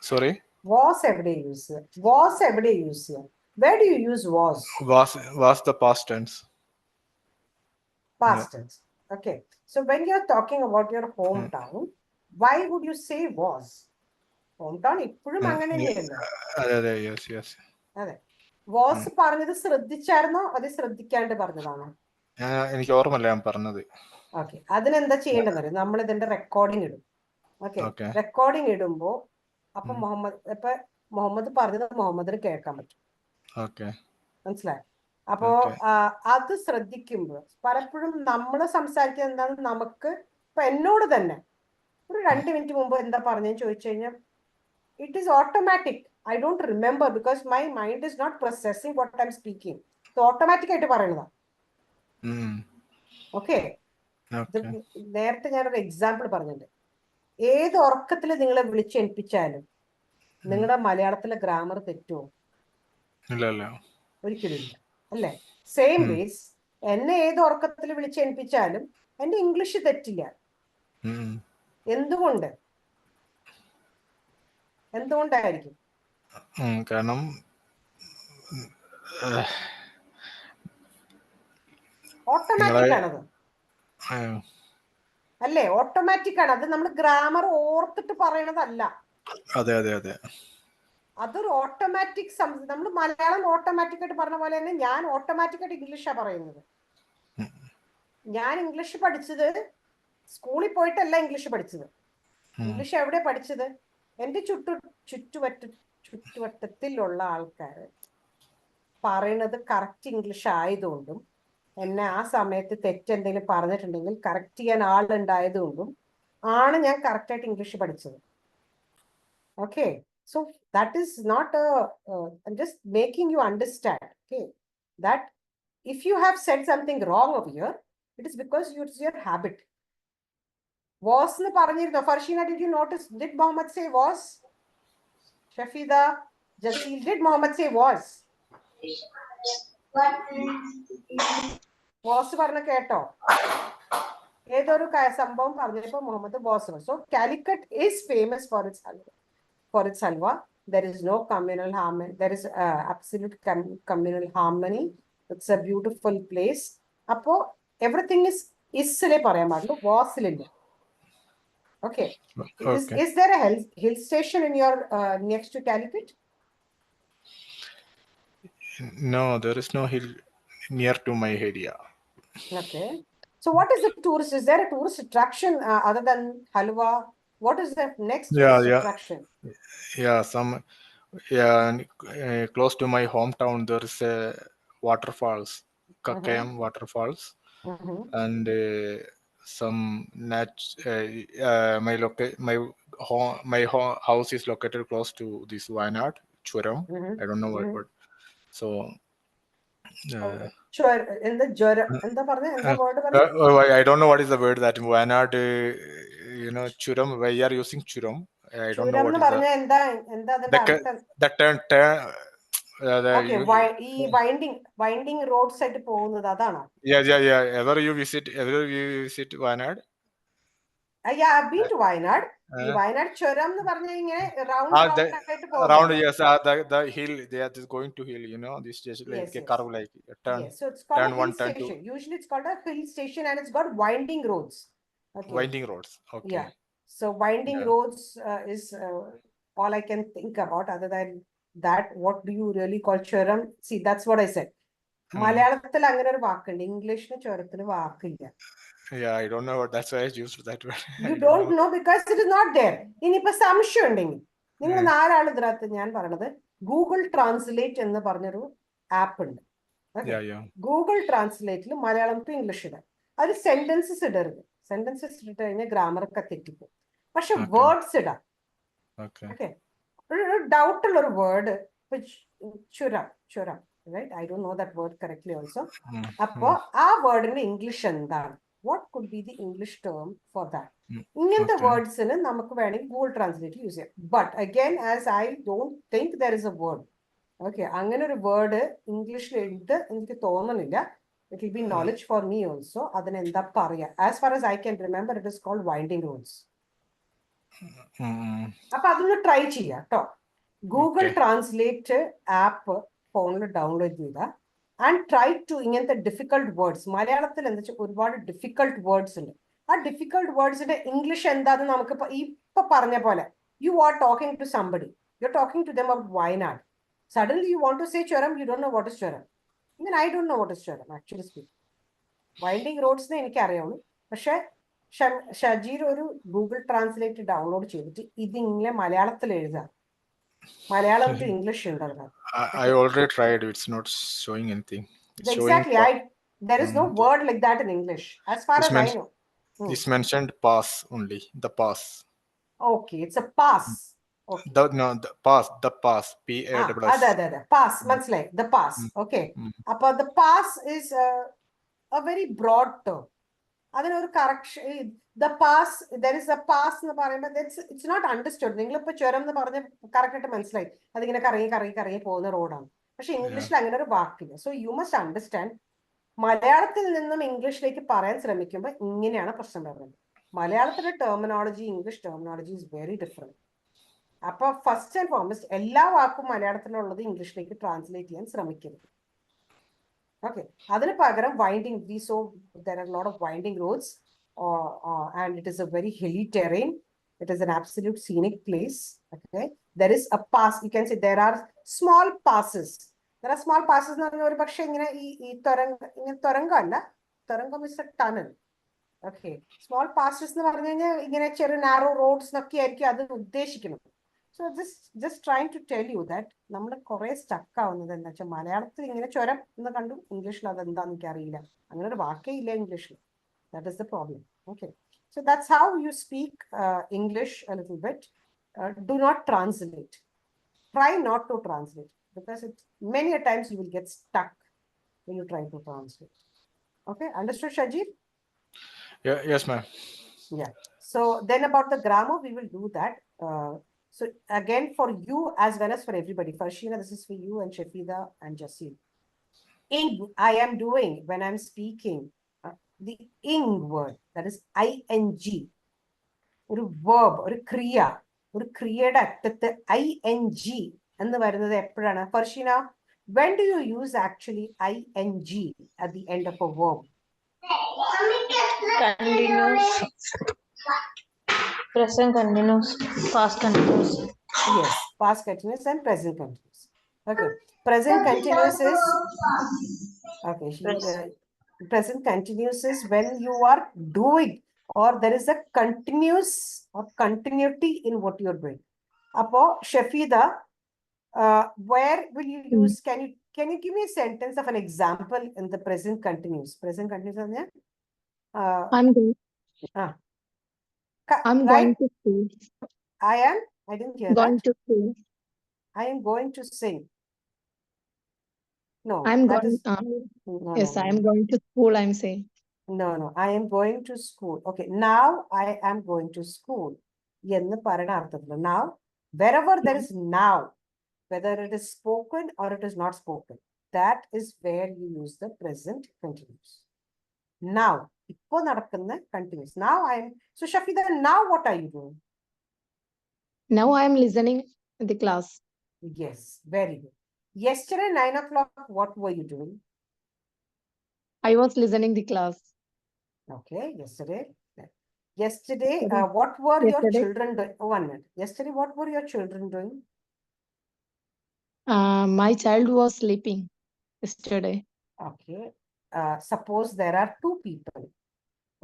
Sorry? Was എവിടെ use ചെയ്യുക? Was എവിടെ use ചെയ്യുക? Where do you use was? Was the past tense. Past tense. Okay. So when you're talking about your hometown, why would you say was? Hometown ഇപ്പോഴും അങ്ങനെ തന്നെയല്ലോ. അതെ, yes. അതെ. Was പറഞ്ഞത് ശ്രദ്ധിച്ചായിരുന്നോ അത് ശ്രദ്ധിക്കാണ്ട് പറഞ്ഞതാണോ? എനിക്ക് ഓർമ്മല്ല ഞാൻ പറഞ്ഞത്. ഓക്കെ, അതിനെന്താ ചെയ്യേണ്ടത്? നമ്മൾ ഇതിന്റെ റെക്കോർഡിംഗ് ഇടും. ഓക്കെ, റെക്കോർഡിംഗ് ഇടുമ്പോ അപ്പൊ മുഹമ്മദ് പറഞ്ഞത് മുഹമ്മദിന് കേൾക്കാൻ പറ്റും. മനസ്സിലായി? അപ്പോ അത് ശ്രദ്ധിക്കുമ്പോൾ പലപ്പോഴും നമ്മൾ സംസാരിക്കുന്നത് എന്താണെന്ന് നമുക്ക് ഇപ്പൊ എന്നോട് തന്നെ ഒരു 2 മിനിറ്റ് മുമ്പ് എന്താ പറഞ്ഞെന്ന് ചോദിച്ചു കഴിഞ്ഞാൽ it is automatic. I don't remember because my mind is not processing what I'm speaking. So automatic ആയിട്ട് പറയുന്നതാ. ഓക്കെ, നേരത്തെ ഞാനൊരു എക്സാമ്പിൾ പറഞ്ഞിട്ടുണ്ട്. ഏത് ഉറക്കത്തിൽ നിങ്ങളെ വിളിച്ചെൽപ്പിച്ചാലും നിങ്ങളുടെ മലയാളത്തിലെ ഗ്രാമർ തെറ്റുമോ? ഇല്ല. ഒരിക്കലും ഇല്ല അല്ലേ? സെയിം വേസ് എന്നെ ഏത് ഉറക്കത്തിൽ വിളിച്ചെണിപ്പിച്ചാലും എന്റെ ഇംഗ്ലീഷ് തെറ്റില്ല. എന്തുകൊണ്ടായിരിക്കും? കാരണം ഓട്ടോമാറ്റിക് ആണത് അല്ലേ? ഓട്ടോമാറ്റിക് ആണ് അത്. നമ്മൾ ഗ്രാമർ ഓർത്തിട്ട് പറയണതല്ല. അതെ. അതൊരു ഓട്ടോമാറ്റിക്. നമ്മൾ മലയാളം ഓട്ടോമാറ്റിക് ആയിട്ട് പറഞ്ഞ പോലെ തന്നെ ഞാൻ ഓട്ടോമാറ്റിക് ആയിട്ട് ഇംഗ്ലീഷാണ് പറയുന്നത്. ഞാൻ ഇംഗ്ലീഷ് പഠിച്ചത് സ്കൂളിൽ പോയിട്ടല്ല ഇംഗ്ലീഷ് പഠിച്ചത്. ഇംഗ്ലീഷ് എവിടെ പഠിച്ചത്? എന്റെ ചുറ്റുവട്ടത്തിലുള്ള ആൾക്കാർ പറയുന്നത് കറക്റ്റ് ഇംഗ്ലീഷ് ആയതുകൊണ്ടും എന്നെ ആ സമയത്ത് തെറ്റെന്തെങ്കിലും പറഞ്ഞിട്ടുണ്ടെങ്കിൽ കറക്റ്റ് ചെയ്യാൻ ആളുണ്ടായതുകൊണ്ടും ആണ് ഞാൻ കറക്റ്റായിട്ട് ഇംഗ്ലീഷ് പഠിച്ചത്. Okay, so that is not I'm just making you understand, okay, that if you have said something wrong over here, it is because it's your habit. Was nu parnirno Farshina, did you notice? Did Mohammed say was? Shafida, Jasil, did Mohammed say was? Was parna keto ഏതൊരു സംഭവം പറഞ്ഞപ്പോ Muhammad boss. So Calicut is famous for its halwa. There is no communal harmony. There is absolute communal harmony. It's a beautiful place. Appo everything is isle പറയാൻ പാടുള്ളൂ, വാസിലില്ല. Okay. Is there a hill station in your next to Calicut? No, there is no hill near to my area. Okay. So what is the tourist? Is there a tourist attraction other than halwa? What is the next tourist attraction? Close to my hometown there is a waterfalls, Kakayam waterfalls, and some my house is located close to this Wayanad Churam. I don't know what. So എന്താ word? I don't know what is the word that Wayanad, Churam, why you are using Churam. I don't know what is the turn. Okay, winding roads ആയിട്ട് പോകുന്നത് അതാണോ? Yeah. Ever you visit Wayanad? Yeah, I've been to Wayanad. ഈ വയനാട് ചുരം എന്ന് പറഞ്ഞാൽ ഇങ്ങനെ round ആയിട്ട് പോകുന്നത്. Around, yes, the hill that is going to hill, this just like a curve, like a turn. Yes, so it's called turn a hill one, turn station. two. Usually it's called a hill station and it's got winding roads. Okay. Winding roads. Okay. Yeah. So winding roads is all I can think about. Other than that, what do you really call churam? See, that's what I said. മലയാളത്തിൽ അങ്ങനെ ഒരു വാക്കുണ്ട്, ഇംഗ്ലീഷിന് ചുരത്തിന് വാക്കില്ല. Yeah, I don't know what, that's why I used that word. You don't know because it is not there. ഇനിയിപ്പോ സംശയം ഉണ്ടെങ്കിൽ നിങ്ങൾ 4 ആൾ ഇതിനകത്ത് ഞാൻ പറഞ്ഞത് ഗൂഗിൾ ട്രാൻസ്ലേറ്റ് എന്ന് പറഞ്ഞൊരു ആപ്പ് ഉണ്ട്. ഗൂഗിൾ ട്രാൻസ്ലേറ്റിൽ മലയാളം ടു ഇംഗ്ലീഷ് ഇടാം. അതിൽ സെന്റൻസസ് ഇടരുത്. സെന്റൻസസ് ഇട്ട് കഴിഞ്ഞാൽ ഗ്രാമറൊക്കെ തെറ്റിപ്പോ. പക്ഷെ വേർഡ്സ് ഇടാം. ഓക്കെ, ഒരു ഡൗട്ട് ഉള്ള ഒരു വേർഡ് ചുരം, right? I don't know that word correctly also. അപ്പോ ആ വേർഡിന്റെ ഇംഗ്ലീഷ് എന്താണ്? What could be the English term for that? ഇങ്ങനത്തെ വേർഡ്സിന് നമുക്ക് വേണമെങ്കിൽ ഗൂഗിൾ ട്രാൻസ്ലേറ്റ് യൂസ് ചെയ്യാം. But again, as I don't think there is a word. Okay, അങ്ങനെ ഒരു വേർഡ് ഇംഗ്ലീഷിൽ ഉണ്ട് എനിക്ക് തോന്നുന്നില്ല. It will be knowledge for me also. അതിനെന്താ പറയാ? As far as I can remember it is called winding roads. അപ്പൊ അതൊന്ന് ട്രൈ ചെയ്യാം കേട്ടോ. ഗൂഗിൾ ട്രാൻസ്ലേറ്റ് ആപ്പ് ഫോണിൽ ഡൗൺലോഡ് ചെയ്താൽ ആൻഡ് ട്രൈ ടു ഇങ്ങനത്തെ ഡിഫിക്കൾട്ട് വേർഡ്സ്. മലയാളത്തിൽ എന്താ വെച്ചാൽ ഒരുപാട് ഡിഫിക്കൾട്ട് വേർഡ്സ് ഉണ്ട്. ആ ഡിഫിക്കൾട്ട് വേർഡ്സിന്റെ ഇംഗ്ലീഷ് എന്താന്ന് നമുക്ക് ഇപ്പൊ പറഞ്ഞ പോലെ, you are talking to somebody, you are talking to them about Wayanad. Suddenly you want to say Churam, you don't know what is Churam. Even I don't know what is Churam, actually speaking. Winding roads ne എനിക്ക് അറിയാവുള്ളൂ. പക്ഷെ ഷജീർ ഒരു Google translate download ചെയ്തിട്ട് ഇതിങ്ങനെ മലയാളത്തിൽ എഴുതാം. Malayalam to English ഉണ്ട് അതിനകത്ത്. I already tried. It's not showing anything. It's exactly. There is no word like that in English, as far as I know. It's mentioned pass only. The pass. Okay, it's a pass. Okay. The pass. P-A-S-S. അതെ pass, മനസ്സിലായി. The pass. Okay. അപ്പൊ the pass is a very broad term. അതിനൊരു correction, the pass, there is a pass എന്ന് പറയുമ്പോൾ it's not understood. നിങ്ങളിപ്പോ ചുരം എന്ന് പറഞ്ഞ് കറക്റ്റ് ആയിട്ട് മനസ്സിലായി അതിങ്ങനെ കറങ്ങി പോകുന്ന റോഡാണ്. പക്ഷെ ഇംഗ്ലീഷിൽ അങ്ങനെ ഒരു വാക്കില്ല. സോ യു മസ്റ്റ് അണ്ടർസ്റ്റാൻഡ്, മലയാളത്തിൽ നിന്നും ഇംഗ്ലീഷിലേക്ക് പറയാൻ ശ്രമിക്കുമ്പോൾ ഇങ്ങനെയാണ് പ്രശ്നം വരുന്നത്. മലയാളത്തിലെ terminology, English terminology is very different. അപ്പൊ ഫസ്റ്റ് ആൻഡ് ഫോർമോസ്റ്റ് എല്ലാ വാക്കും മലയാളത്തിലുള്ളത് ഇംഗ്ലീഷിലേക്ക് ട്രാൻസ്ലേറ്റ് ചെയ്യാൻ ശ്രമിക്കരുത്. Okay, അതിന് പകരം winding, we saw there are a lot of winding roads, and it is a very hilly terrain. It is an absolute scenic place. Okay, there is a pass. You can say there are small passes. There are small passes. ഒരു പക്ഷേ ഇങ്ങനെ ഈ തുരങ്കമല്ല, തുരങ്കം is a tunnel. Okay, small passes എന്ന് പറഞ്ഞു കഴിഞ്ഞാൽ ഇങ്ങനെ ചെറിയ നാരോ റോഡ്സ് എന്നൊക്കെ ആയിരിക്കും അത് ഉദ്ദേശിക്കുന്നത്. So just trying to tell you that നമ്മൾ കുറെ സ്റ്റക്ക് ആവുന്നത് എന്താ വെച്ചാൽ മലയാളത്തിൽ ഇങ്ങനെ ചുരം എന്ന് കണ്ടു, ഇംഗ്ലീഷിൽ അത് എന്താണെന്ന് എനിക്ക് അറിയില്ല, അങ്ങനെ ഒരു വാക്കേ ഇല്ല ഇംഗ്ലീഷിൽ. That is the problem. Okay, so that's how you speak English a little bit. Do not translate. Try not to translate, because many a times you will get stuck when you try to translate. Okay, understood, Shajid? Yeah, yes, ma'am. Yeah. So then about the grammar, we will do that. So again, for you as well as for everybody, Farshina, this is for you, and Shafida and Jasil. Ing, I am doing when I'm speaking the ing word, that is ing. ഒരു verb, ഒരു ക്രിയ, ഒരു ക്രിയയുടെ അറ്റത്ത് ing എന്ന് വരുന്നത് എപ്പോഴാണ് Farshina? When do you use actually ing at the end of a verb? Continuous. Present continuous. Past continuous. Yes, past continuous and present continuous. Okay, present continuous is present continuous is when you are doing, or there is a continuous or continuity in what you're doing. Apo Shafida, where will you use? Can you give me a sentence of an example in the present continuous? Present continuous is I'm going to school. I didn't hear Going that. to school. I am going to sing. No, I'm that going. is no, Yes, no, I'm going to school. I'm saying. no. I am going to school. Okay, now I am going to school. എന്ന് പറയുന്ന അർത്ഥത്തില് now, wherever there is now, whether it is spoken or it is not spoken, that is where you use the present continuous. Now, ഇപ്പോ നടക്കുന്ന continuous. Now I am. So Shafida, now what are you doing? Now I am listening the class. Yes, very good. Yesterday 9 o'clock, what were you doing? I was listening the class. Okay, yesterday. What were your children doing? 1 minute. Yesterday, what were your children doing? My child was sleeping yesterday. Okay. Suppose there are 2 people.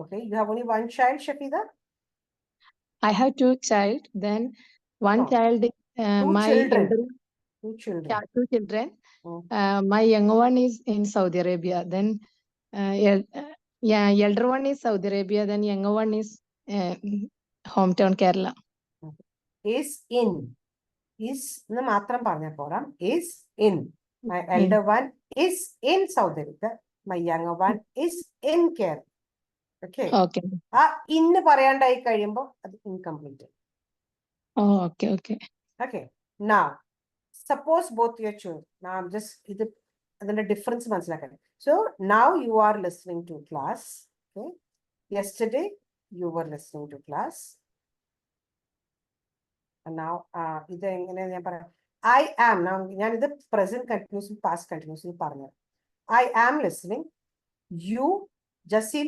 Okay, you have only 1 child, Shafida? I have 2 child. Then one No. child, 2 my children. elder, 2 children. yeah, 2 children. Oh. My younger one is in Saudi Arabia. Then, elder one is Saudi Arabia. Then younger one is hometown Kerala. Is in. Is എന്ന് മാത്രം പറഞ്ഞാൽ പോരാ. Is in. My elder one is in Saudi Arabia. My younger one is in Kerala. Okay. Okay. ആ ഇന്ന് പറയാണ്ടായി കഴിയുമ്പോൾ അത് incomplete. Oh, okay. Okay. Now, suppose both your children. Now I'm just the difference മനസ്സിലാക്കാൻ. So now you are listening to class. Okay. Yesterday you were listening to class. And now ഇത് എങ്ങനെ ഞാൻ പറയാം. I am. Now ഞാൻ ഇത് present continuous past continuous പറഞ്ഞു. I am listening. You, Jasil,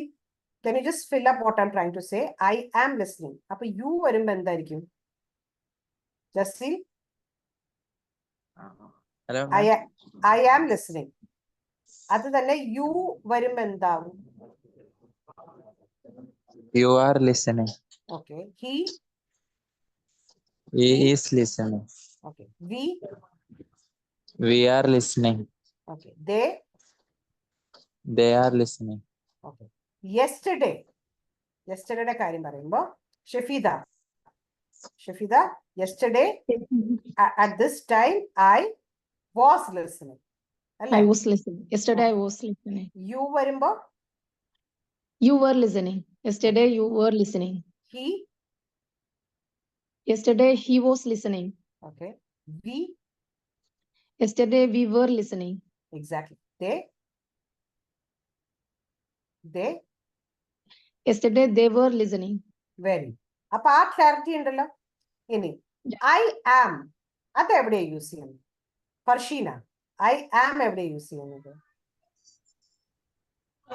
can you just fill up what I'm trying to say? I am listening. അപ്പൊ you വരുമ്പോ എന്തായിരിക്കും? Jasil? Hello. I am listening. അത് തന്നെ you വരുമ്പോ എന്താവും? You are listening. Okay. He is listening. Okay. We are listening. Okay. They are listening. Okay. Yesterday കാര്യം പറയുമ്പോ Shafida, yesterday at this time I was listening. I was listening. Yesterday I was listening. You വരുമ്പോ You were listening. Yesterday you were listening. Yesterday he was listening. Okay. Yesterday we were listening. Exactly. They. Yesterday they were listening. Very. Appa aa clarity undallo. Ini. I am. Adu evide use cheyunu? Farshina. I am evide use cheyunu?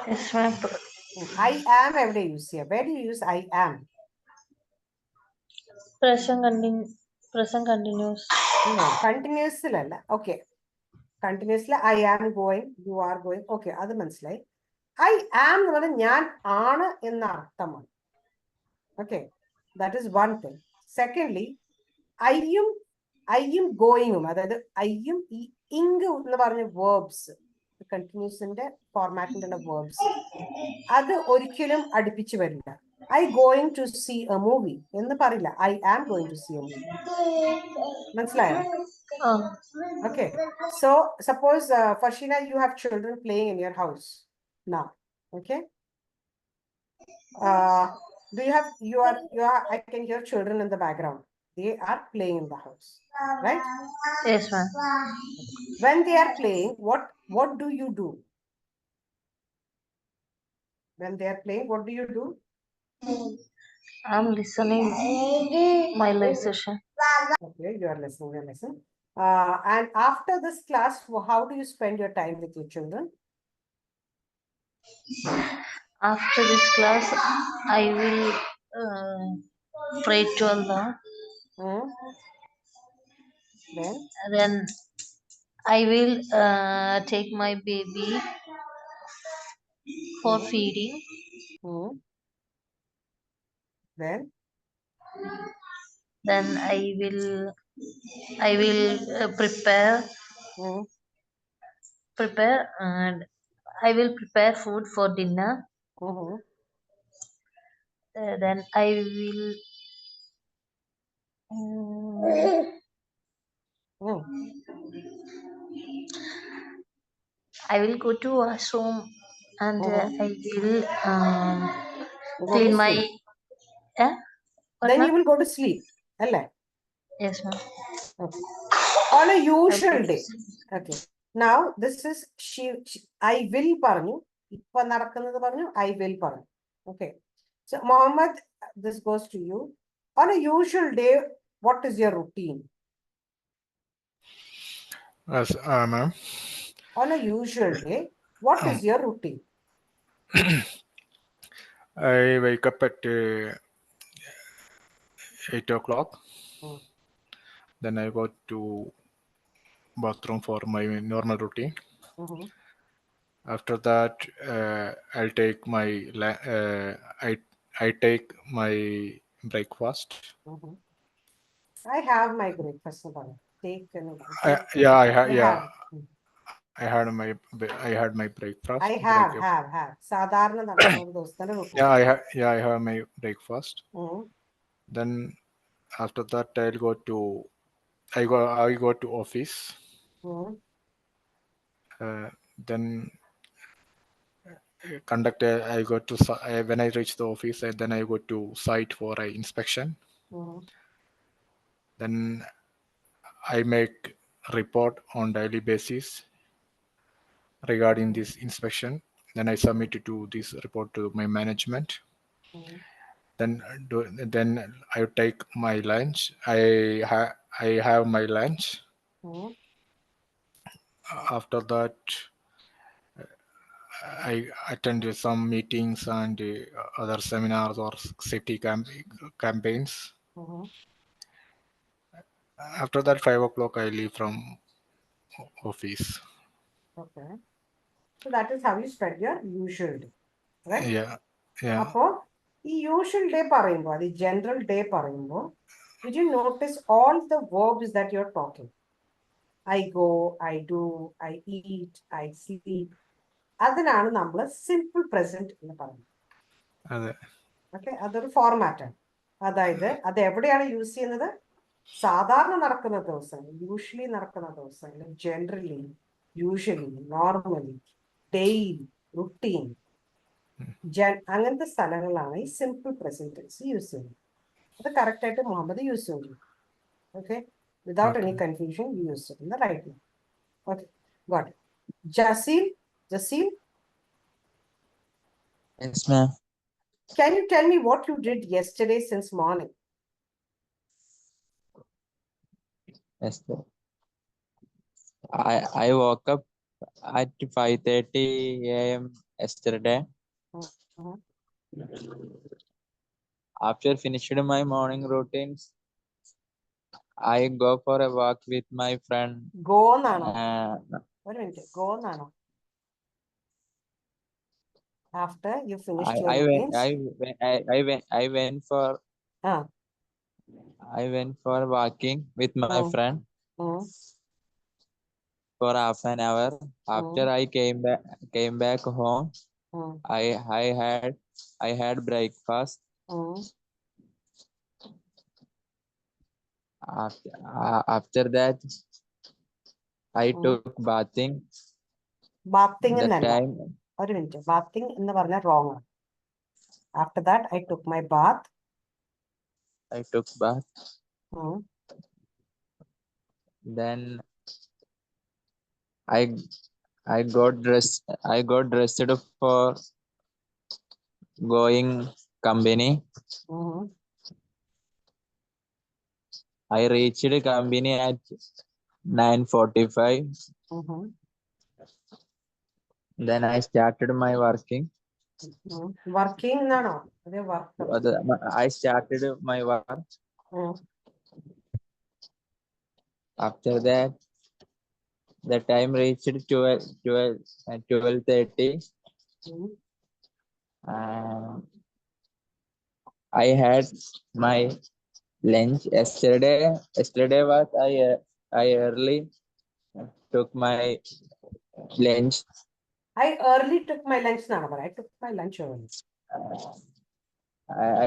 Yes, ma'am. I am evide use cheya? Where do you use I am? Present continuous. No, continuously alla. Okay. Continuously I am going, you are going. Okay, adu manasilayi. I am എന്ന് പറഞ്ഞാൽ ഞാൻ ആണ് എന്ന അർത്ഥമാണ്. Okay, that is one thing. Secondly, I am going. അതായത് I am ing എന്ന് പറഞ്ഞ verbs, continuousന്റെ ഫോർമാറ്റിലുള്ള verbs, അത് ഒരിക്കലും അടുപ്പിച്ച് വരില്ല. I going to see a movie എന്ന് പറയില്ല. I am going to see a movie. മനസ്സിലായോ? Okay, so suppose Farshina, you have children playing in your house now. Okay, do you are I can hear children in the background. They are playing in the house, right? Yes, ma'am. When they are playing, what do you do? When they are playing, what do you do? I'm listening my live session. Okay, you are listening. And after this class, how do you spend your time with your children? After this class, I will pray to Allah. Then I will take my baby for feeding. Then I will prepare and I will prepare food for dinner. Then I will go to washroom and I will clean my. Then you will go to sleep. Yes, ma'am. Okay. On a usual day. Okay. Now this is I will പറഞ്ഞു. ഇപ്പൊ നടക്കുന്നത് പറഞ്ഞു. I will പറഞ്ഞു. Okay. So Mohammed, this goes to you. On a usual day, what is your routine? Yes, ma'am. On a usual day, what is your routine? I wake up at 8 o'clock. Then I go to bathroom for my normal routine. After that, I'll take my I take my breakfast. I have my breakfast. Take I had my breakfast. I have. സാധാരണ നടക്കുന്ന ദിവസത്തിന്റെ routine. I have my breakfast. Then after that, I go to office. Then I go to when I reach the office, then I go to site for an inspection. Then I make report on daily basis regarding this inspection. Then I submit this report to my management. Then I take my lunch. I have my lunch. After that, I attend some meetings and other seminars or safety campaigns. After that, 5 o'clock, I leave from office. Okay. So that is how you spend your usual day, right? Yeah. അപ്പോൾ ഈ usual day പറയുമ്പോൾ, the general day പറയുമ്പോൾ, did you notice all the verbs that you're talking? I go, I do, I eat, I sleep. അതിനാണ് നമ്മൾ simple present എന്ന് പറയുന്നത്. Okay, അതൊരു ഫോർമാറ്റാണ്. അതായത് അത് എവിടെയാണ് യൂസ് ചെയ്യുന്നത്? സാധാരണ നടക്കുന്ന ദിവസങ്ങൾ, യൂഷ്വലി നടക്കുന്ന ദിവസങ്ങൾ, generally, usually, normally, daily, routine, അങ്ങനത്തെ സ്ഥലങ്ങളാണ് ഈ സിമ്പിൾ പ്രസന്റ് ടെൻസ് യൂസ് ചെയ്യുന്നത്. അത് കറക്റ്റ് ആയിട്ട് മുഹമ്മദ് യൂസ് ചെയ്തു. Okay, without any confusion use ചെയ്യുന്ന right. Okay, got it. Jasil, Yes, ma'am. can you tell me what you did yesterday since morning? Yes, sir. I woke up at 5:30 a.m. yesterday. Mhm. After finishing my morning routines, I go for a walk with my friend. Go on, Nano. Uh, Wait a minute. Go on, Nano. After you I finished your I went routines. I went for Ah. walking with my friend Mm. for half an hour. After I came back home, Mm. I had breakfast. Mm. After that, I Mm. took bathing. Bathing That എന്നല്ല time ഒരു minute bathing എന്ന് പറഞ്ഞാൽ wrong ആണ്. After that I took my bath. I took bath. Mm. Then I got dressed for going company. Mhm. I reached company at 9:45. Mhm. Then I started my working. Mm. Working എന്നാണോ അതെ work. I started my work. Mm. After that, the time reached 12:30. Mm. I had my lunch yesterday. Yesterday was I early took my lunch. I early took my lunch എന്നാണോ പറയാ. I took my lunch early.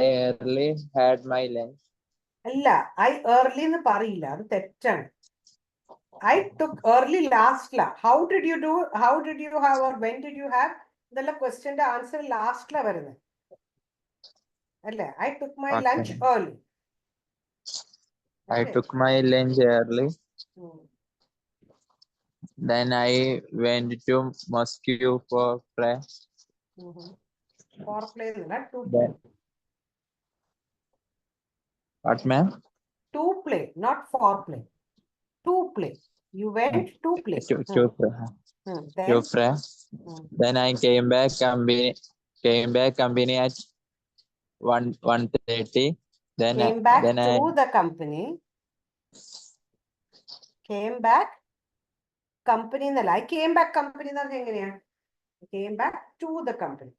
I early had my lunch. അല്ല I early എന്ന് പറയില്ല അത് തെറ്റാണ്. I took early last la. How did you do? How did you have or when did you have? The question the answer last la varune. I took my Okay. lunch early. I Okay. took my lunch early. Mm. Then I went to Moscow for play. Mm-hmm. For play, not to play. Then, what, ma'am? To play, not for play. To play. You went to play. To play. Then, To play. Then I came back company at 1:30. Then came back then to I the company. Came back company എന്നല്ല. I came back company എന്ന് പറഞ്ഞാൽ എങ്ങനെയാ? Came back to the company.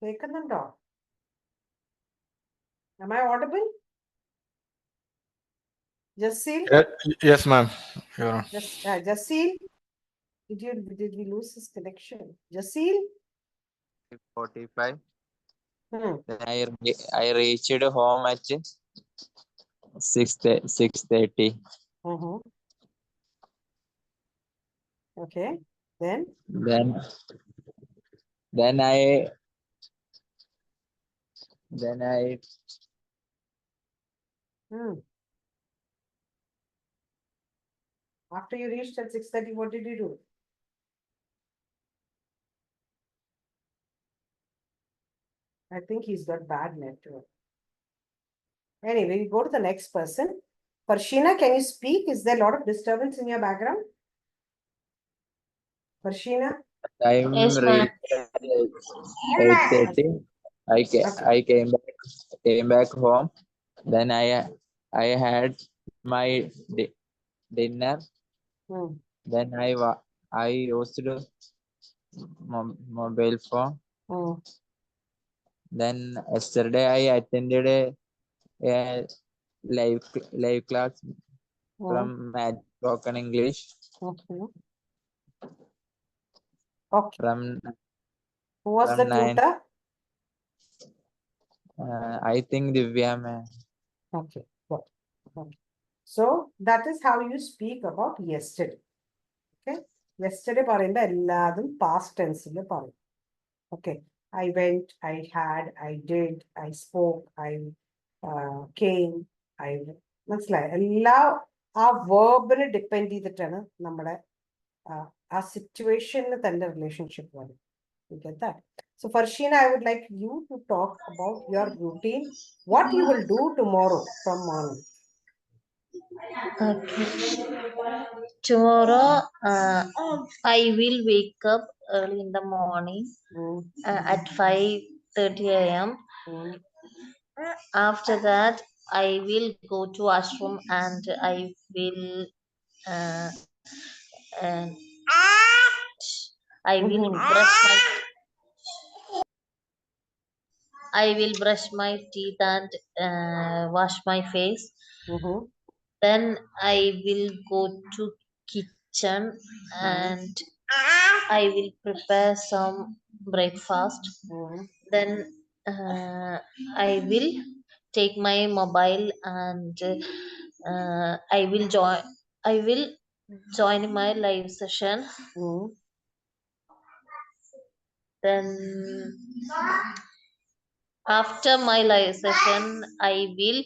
കേൾക്കുന്നുണ്ടോ? Am I audible? Jasil? Yes, ma'am. Jasil? Did we lose his connection? Jasil? 45. Then I reached home at 6:30. Okay. Then I after you reached at 6:30, what did you do? I think he's got bad network. Anyway, we go to the next person. Farshina, can you speak? Is there a lot of disturbance in your background? Farshina? time Yes, ma'am. reached 8:30. I came back home. Then I had my dinner. Then I used mobile phone. Then yesterday I attended a live class from spoken English. Okay. From Who was the 9. tutor? I think Divya, ma'am. Okay. So that is how you speak about yesterday. Okay. Yesterday പറയുമ്പോൾ എല്ലാതും past tense ൽ പറയും. Okay. I went, I had, I did, I spoke, I came, I മനസ്സിലായി എല്ലാ ആ വേർബിനെ depend ചെയ്തിട്ടാണ് നമ്മുടെ ആ സിറ്റുവേഷന് തന്നെ റിലേഷൻഷിപ്പ് വരും. You get that? So Farshina, I would like you to talk about your routine, what you will do tomorrow from morning. Okay. Tomorrow, I will wake up early in the morning at 5:30 a.m. After that, I will go to washroom and I will uh, and I will brush my teeth and wash my face. Then I will go to kitchen and I will prepare some breakfast. Then I will take my mobile and I will join my live session. Then after my live session, I will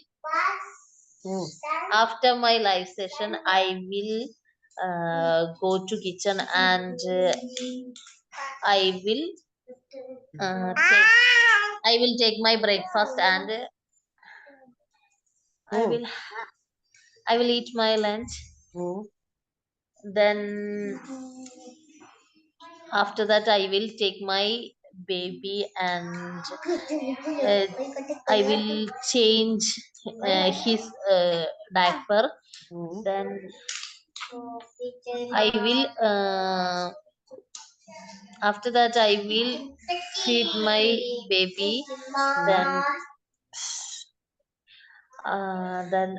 go to kitchen and I will take my breakfast and I will eat my lunch. Then after that, I will take my baby and I will change his diaper. Then I will after that I will feed my baby. Then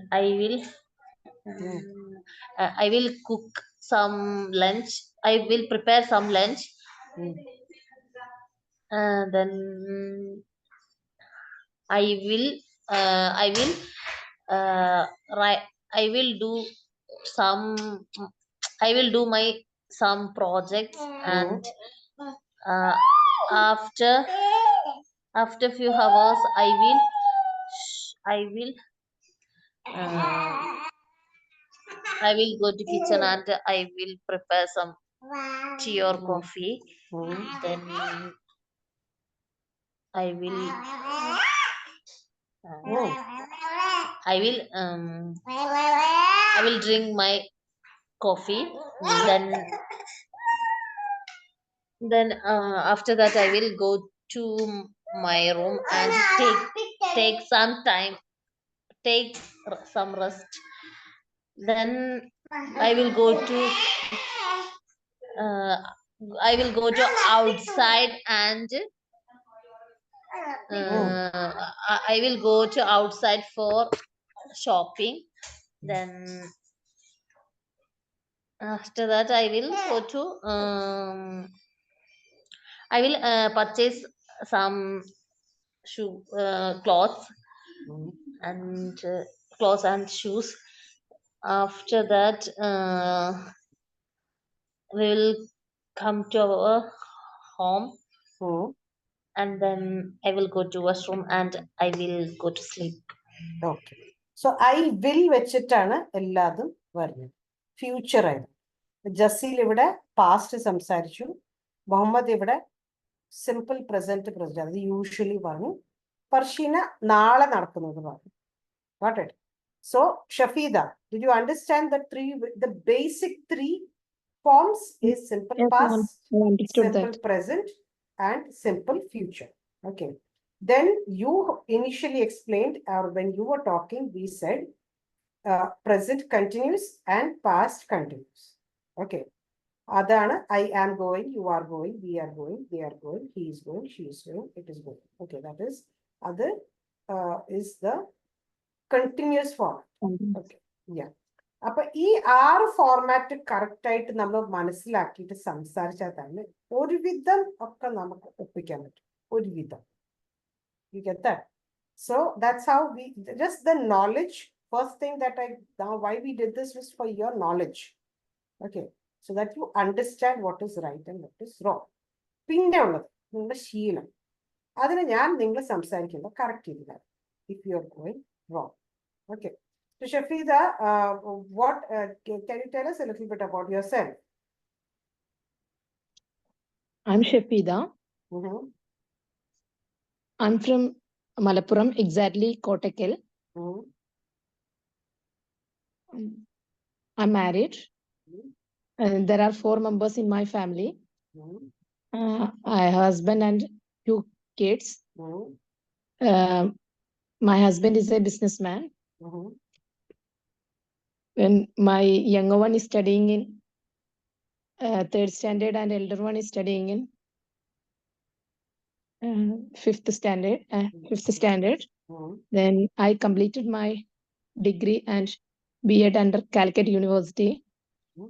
I will cook some lunch. I will prepare some lunch. Then I will do my some projects and after few hours I will go to kitchen and I will prepare some tea or coffee. Then I will drink my coffee. Then after that I will go to my room and take some time, take some rest. Then I will go outside and I will go to outside for shopping. Then after that I will go to I will purchase some clothes and shoes. After that we will come to our home. And then I will go to washroom and I will go to sleep. Okay. So I will വെച്ചിട്ടാണ് എല്ലാതും വരുന്നത്. Future ആയിരുന്നു. ജസീൽ ഇവിടെ past സംസാരിച്ചു. മുഹമ്മദ് ഇവിടെ simple present അത് usually പറഞ്ഞു. ഫർഷീന നാളെ നടക്കുന്നത് പറഞ്ഞു. Got it? So Shafida, did you understand the basic three forms is simple past, simple present, and simple future. Okay. Then you initially explained, or when you were talking, we said present continuous and past continuous. Okay. Adana, I am going, you are going, we are going, they are going, he is going, she is going, it is going. Okay, that is other is the continuous form. Okay. Yeah. അപ്പൊ ഈ 6 format correct ആയിട്ട് നമ്മൾ മനസ്സിലാക്കിയിട്ട് സംസാരിച്ചാൽ തന്നെ ഒരുവിധം ഒക്കെ നമുക്ക് ഒപ്പിക്കാൻ പറ്റും. ഒരുവിധം. You get that? So that's how we just the knowledge. First thing that why we did this was for your knowledge. Okay. So that you understand what is right and what is wrong. പിന്നെ ഉള്ളത് നിങ്ങളുടെ ശീലം. അതിന് ഞാൻ നിങ്ങൾ സംസാരിക്കുമ്പോൾ correct ചെയ്തില്ല. If you are going wrong. Okay. So Shafida, can you tell us a little bit about yourself? I'm Shafida. Mm-hmm. I'm from Malappuram, exactly Kottakkal. Mm-hmm. I'm married. Mm-hmm. And there are 4 members in my family. Mm-hmm. I have a husband and 2 kids. Mm-hmm. My husband is a businessman. Mm-hmm. When my younger one is studying in 3rd standard and elder one is studying in 5th standard. Mm-hmm. Then I completed my degree and B.Ed under Calicut University. Mm-hmm.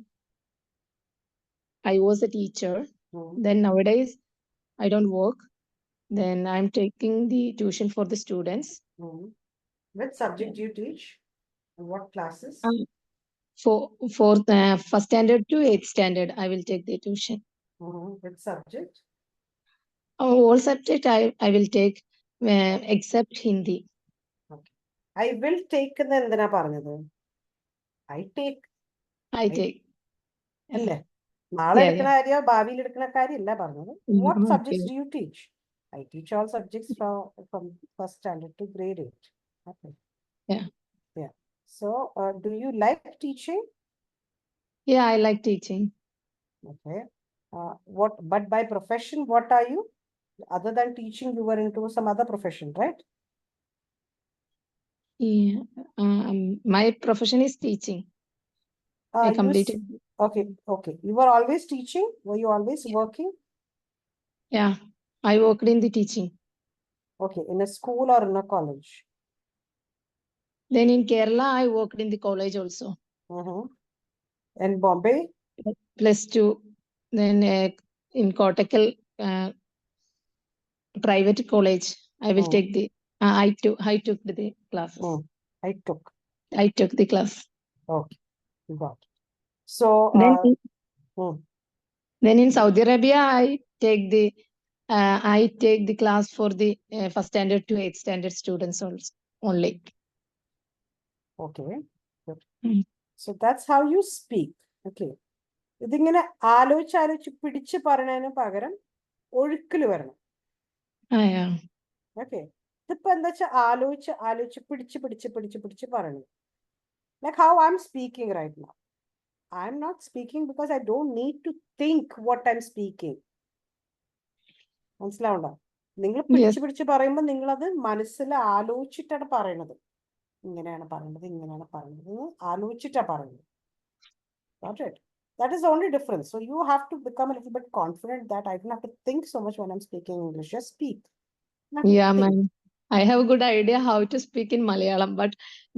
I was a teacher. Mm-hmm. Then nowadays I don't work. Then I'm taking the tuition for the students. Mm-hmm. Which subject do you teach? And what classes? For first standard to 8th standard, I will take the tuition. Mm-hmm. Which subject? All subject I will take except Hindi. Okay. I will take എന്ന് എന്തിനാ പറഞ്ഞത്? I take. I take. അല്ലേ? നാളെ Yeah, എടുക്കുന്ന കാര്യമോ ഭാവിയിൽ എടുക്കുന്ന കാര്യമല്ല പറഞ്ഞത്. What Okay. subjects do you teach? I teach all subjects from first standard to grade 8. Okay. Yeah. Yeah. So, do you like teaching? Yeah, I like teaching. Okay. But by profession, what are you? Other than teaching, you were into some other profession, right? Yeah. My profession is teaching. I completed. Okay. You were always teaching? Were you always working? Yeah, I worked in the teaching. Okay, in a school or in a college? Then in Kerala, I worked in the college also. In Bombay? +2. Then in Kottakkal private college, I will take the. I took the classes. I took the class. Okay, got it. So then in Saudi Arabia, I take the class for the first standard to 8th standard students also only. Okay, good. So that's how you speak. Okay. ഇതിങ്ങനെ ആലോചിച്ച് പിടിച്ച് പറയുന്നതിന് പകരം ഒഴുക്കിൽ വരണം. Okay. ഇതിപ്പോ എന്താ വെച്ചാൽ ആലോചിച്ച് പിടിച്ച് പറയണം. Like how I'm speaking right now. I'm not speaking because I don't need to think what I'm speaking. മനസ്സിലാവണ്ട? നിങ്ങൾ പിടിച്ച് പറയുമ്പോൾ നിങ്ങളത് മനസ്സിൽ ആലോചിച്ചിട്ടാണ് പറയണത്. ഇങ്ങനെയാണ് പറയുന്നത് ആലോചിച്ചിട്ടാണ് പറയുന്നത്. Got it? That is the only difference. So you have to become a little bit confident that I don't have to think so much when I'm speaking English. Just speak. Yeah, ma'am. I have a good idea how to speak in Malayalam, but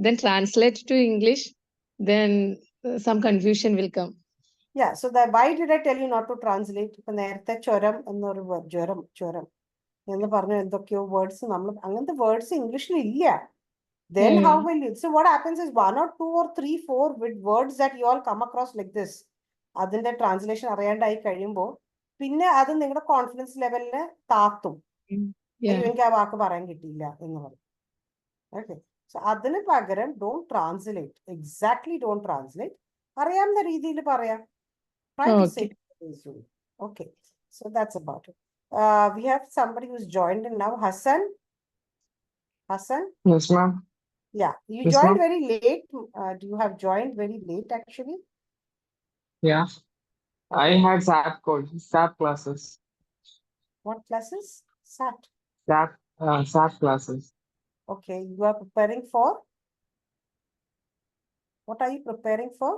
then translate to English, then some confusion will come. Yeah, so why did I tell you not to translate? ഇപ്പൊ നേരത്തെ ചുരം എന്നൊരു ചുരം എന്ന് പറഞ്ഞ എന്തൊക്കെയോ words നമ്മൾ അങ്ങനത്തെ വേർഡ്സ് ഇംഗ്ലീഷിൽ ഇല്ല. Then how will you? So what happens is 1 or 2 or 3, 4 with words that you all come across like this. അതിന്റെ ട്രാൻസ്ലേഷൻ അറിയാണ്ടായി കഴിയുമ്പോൾ പിന്നെ അത് നിങ്ങളുടെ കോൺഫിഡൻസ് ലെവലിന് താത്തും. എനിക്ക് ആ വാക്ക് പറയാൻ കിട്ടിയില്ല എന്ന് പറയും. ഓക്കെ. സോ അതിന് പകരം don't translate. Exactly don't translate. അറിയാവുന്ന രീതിയിൽ പറയാം. Try to say it easily. Okay. So that's about it. We have somebody who's joined in now. Hassan? Yes, ma'am. Yeah. You joined very late. Do you have joined very late actually? Yeah. I had SAP classes. What classes? SAT. SAP classes. Okay. You are preparing for? What are you preparing for?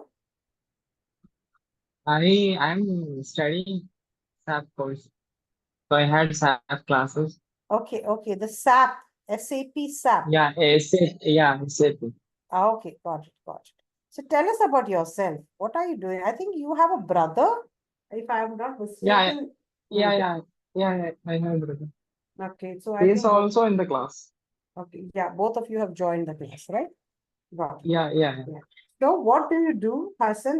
I'm studying SAP course. So I had SAP classes. Okay. The SAP. SAP SAP. Yeah, SAP. Okay. Got it. So tell us about yourself. What are you doing? I think you have a brother, if I am not mistaken. Yeah. I have a brother. Okay. So He is also in the class. Okay. Yeah. Both of you have joined the class, right? Got it. Yeah. So what do you do, Hassan?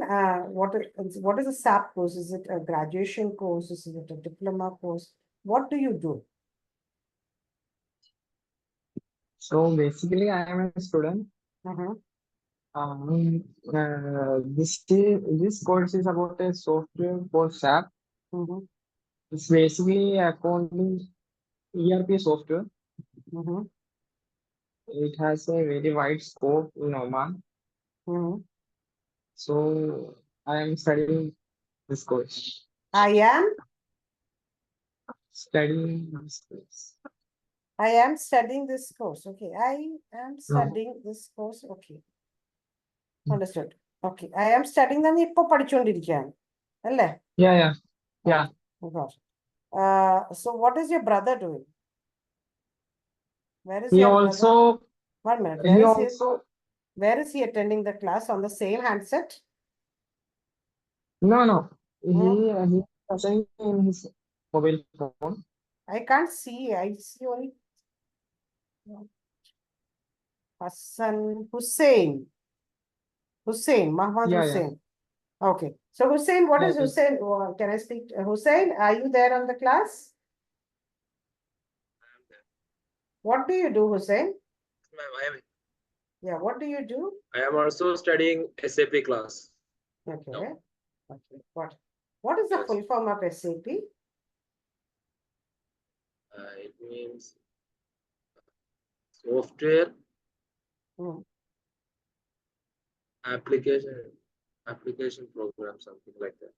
What is a SAP course? Is it a graduation course? Is it a diploma course? What do you do? So basically, I am a student. This course is about a software for SAP. Mm-hmm. It's basically accounting ERP software. Mm-hmm. It has a very wide scope in Oman. Mm-hmm. So I am studying this course. I am Studying this course. studying this course. Okay. I am studying this course. Okay. Understood. Okay. I am studying then ഇപ്പൊ പഠിച്ചുകൊണ്ടിരിക്കുകയാണ് അല്ലേ? Yeah. Got it. So what is your brother doing? Where is He your brother? also 1 minute. Where is he attending the class? On the same handset? no. He assigned in his mobile phone. I can't see. I see only Hussein, Muhammad Yeah. Hussein. Okay. So Hussein, what is Yeah. Hussein? Can I speak? Hussein, are you there on the class? What do you do, Hussein? Yeah, what do you do? I am also studying SAP class. Okay. Okay. What is the Yes. full form of SAP? It means software Hmm. application program, something like that.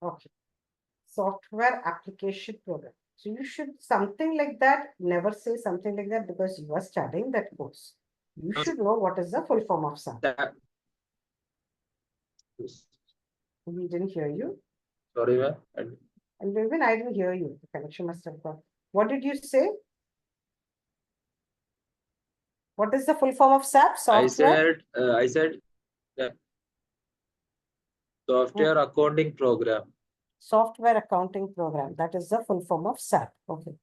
Okay. Software application program. So you should something like that. Never say something like that because you are studying that course. You should know what is the full form of SAP. We didn't hear you. Sorry, ma'am. And even I didn't hear you. The connection must have gone. What did you say? What is the full form of SAP? Software? I said that software accounting program. Software accounting program. That is the full form of SAP. Okay.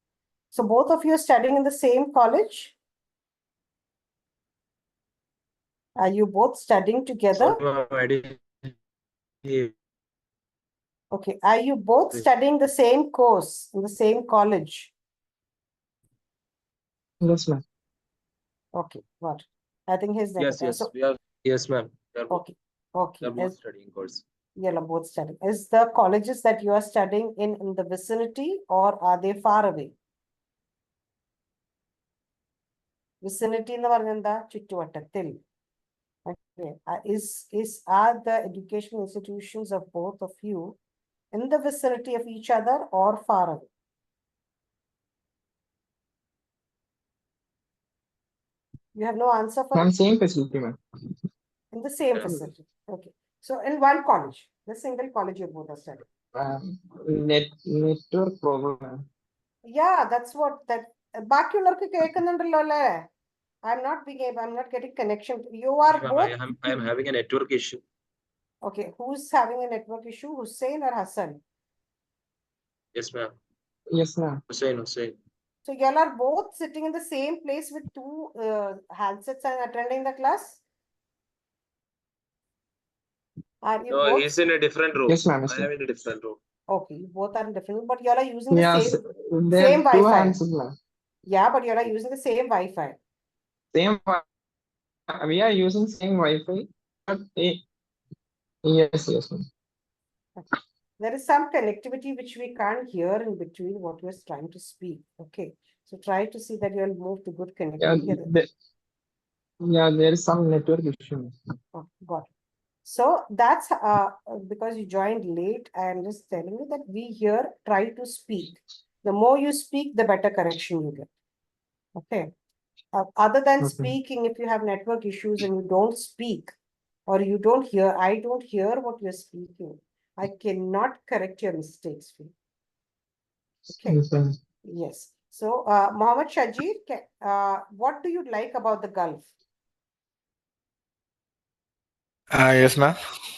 So both of you are studying in the same college? Are you both studying together? Sorry, ma'am, I didn't hear. Okay. Are you both studying the same course in the same college? Yes, ma'am. Okay. Got it. I think his Yes, So, we are. Yes, ma'am. okay. We are both studying course. You're both studying. Is the colleges that you are studying in the vicinity or are they far away? Vicinity എന്ന് പറഞ്ഞാൽ എന്താ? ചുറ്റുവട്ടത്തിൽ. Okay. Are the educational institutions of both of you in the vicinity of each other or far away? You have no answer for Ma'am, it? same facility, ma'am. In the same facility. Okay. So in one college, the single college you both are studying. Network problem. Yeah, that's what that. ബാക്കിയുള്ളവർക്ക് കേൾക്കുന്നുണ്ടല്ലോ അല്ലേ? I'm not getting connection. You are Ma'am, both. I am having a network issue. Okay, who's having a network issue? Hussein or Hassan? Yes, ma'am. Yes, ma'am. Hussein. So y'all are both sitting in the same place with two handsets and attending the class? Are you No, both? he's in a different room. Yes, ma'am. Yes, I ma'am. am in a different room. Okay, you both are in different, but y'all are using the Yes, same there are two Wi-Fi. hands, ma'am. Yeah, but y'all are using the same Wi-Fi. Same. We are using same Wi-Fi. But yes, ma'am. There is some connectivity which we can't hear in between what we're trying to speak. Okay, so try to see that you'll move to good connectivity. There is some network issue. Oh, got it. So that's because you joined late. I am just telling you that we here try to speak. The more you speak, the better connection you get. Okay. Other than speaking, if you have network issues and you don't speak or you don't hear, I don't hear what you're speaking. I cannot correct your mistakes for you. Okay. Yes. So, Mohammed Shajir, what do you like about the Gulf? Yes, ma'am.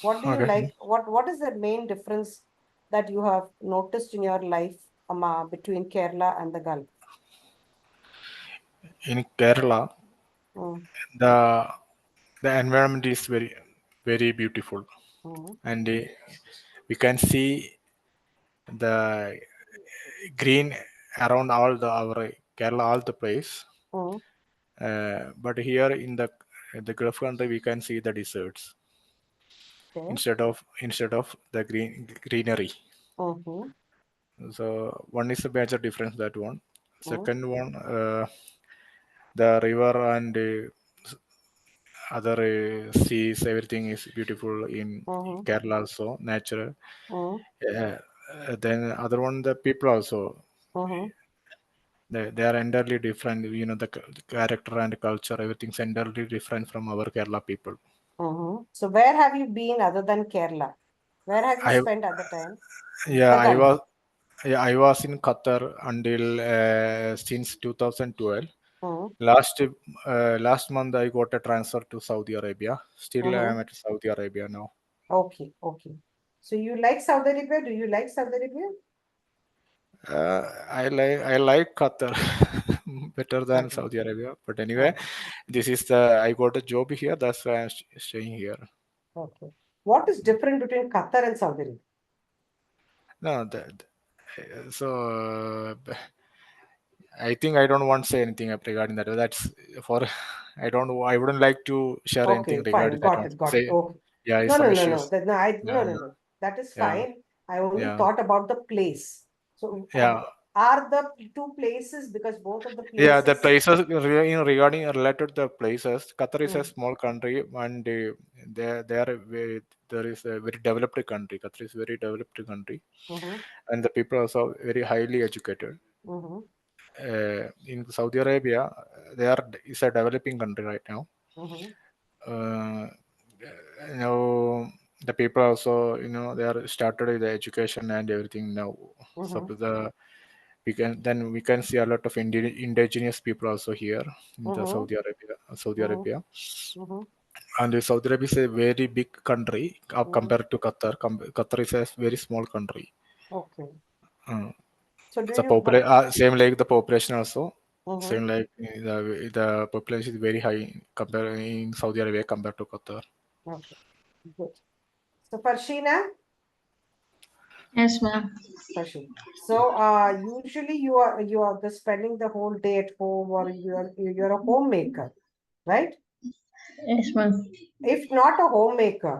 What do you Okay. like? What is the main difference that you have noticed in your life between Kerala and the Gulf? In Kerala, Mm. the environment is very, very beautiful, and we can see the green around all our Kerala, all the place. Mm. But here in the the Gulf country we can see the deserts Okay. instead of the greenery. Mm-hmm. So one is a major difference, that one. Mm. Second one, the river and other seas, everything is beautiful in Mm-hmm. Kerala also, natural. Mm. Then other one, the people also, Mm-hmm. they are entirely different. You know, the character and culture, everything's entirely different from our Kerala people. Mm-hmm. So where have you been other than Kerala? Where have you I spent other time? yeah, The country. I was in Qatar until since 2012. Mm. Last month I got a transfer to Saudi Arabia. Still I am Mm-hmm. at Saudi Arabia now. Okay, okay. So you like Saudi Arabia? Do you like Saudi Arabia? I like Qatar better than Okay. Saudi Arabia. But anyway, this is I got a job here. That's why I'm staying here. Okay. What is different between Qatar and Saudi Arabia? No, so I think I don't want to say anything regarding that. That's for I wouldn't like to share anything Okay, fine. regarding that Got one. it. Got it. Say Okay. yeah, No, some no, no, no. issues. That, no, Yeah, no. That is yeah, fine. I only yeah, thought about the place. So yeah. are the two places, because both of the Yeah, the places. places regarding related to the places, Qatar is a Mm, small country and they are there is a very developed country. Qatar is a very developed country, mm-hmm, and the people are also very highly educated. mm-hmm, In Saudi Arabia, they are is a developing country right now. mm-hmm, Uh, you know, the people also, they are started with the education and everything now. So mm-hmm, we can see a lot of indigenous people also here in the mm-hmm, Saudi mm-hmm, Arabia. mm-hmm, And Saudi Arabia is a very big country mm-hmm. compared to Qatar. Qatar is a very small country. Okay. Uh, So do the you, but, same like the population also. mm-hmm, Same like the population is very high compared in Saudi Arabia compared to Qatar. okay, good. So Farshina, Yes, ma'am. Farshina. So usually you are the spending the whole day at home, or you're a homemaker, right? Yes, ma'am. If not a homemaker,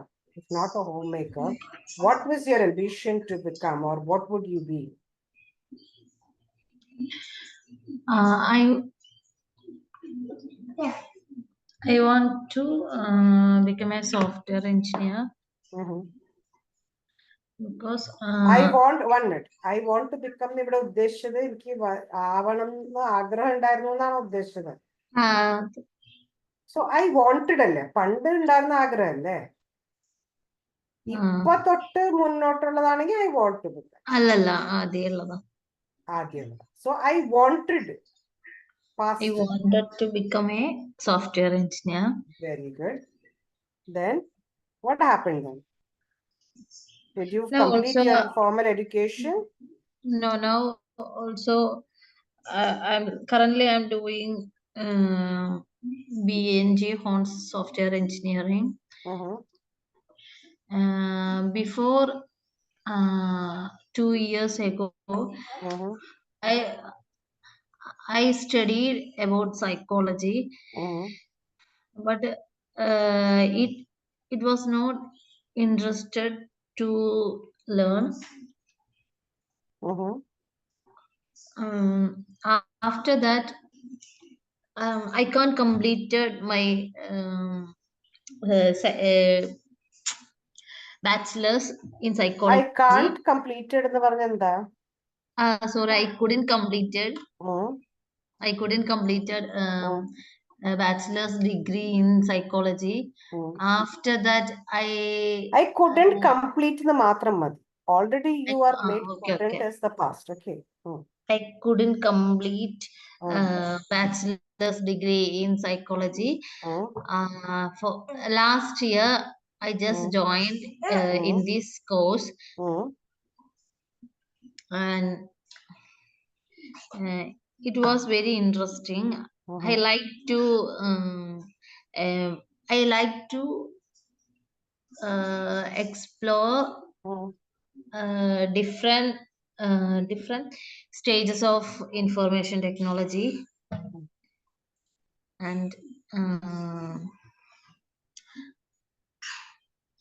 what was your ambition to become, or what would you be? I want to become a software engineer Mm-hmm. because I want one minute. I want to become ഇവിടെ ഉദ്ദേശിച്ചത് എനിക്ക് ആവണം എന്ന് ആഗ്രഹം ഉണ്ടായിരുന്നു എന്നാണ് ഉദ്ദേശിച്ചത്. So I wanted അല്ലേ, പണ്ട് ഉണ്ടായിരുന്ന ആഗ്രഹം അല്ലേ, ഇപ്പൊ തൊട്ട് മുന്നോട്ടുള്ളതാണെങ്കിൽ ഐ വോണ്ട് ടു ബിക്കം. അല്ലല്ല, ആദ്യമുള്ളതാ. ആദ്യമുള്ളത്. So I wanted I wanted to become a software engineer. Very good. Then what happened then? Did you Now complete also, your formal education? No, now also I'm currently doing BNG Horns Software Engineering. Mm-hmm. Before 2 years ago, Mm-hmm. I studied about psychology, Mm-hmm. but it was not interested to learn. Mm-hmm. After that, I can't completed my bachelor's in psychology. I can't completed എന്ന് പറഞ്ഞ എന്താ? Sorry, I couldn't completed. Mm-hmm. I couldn't completed a bachelor's degree in psychology. After that, I couldn't complete the മാത്രം മതി. Already you are made okay, couldn't okay. as the past. Okay. I couldn't complete bachelor's degree in psychology. For last year, I just joined in this course, and it was very interesting. I like to explore different stages of information technology, and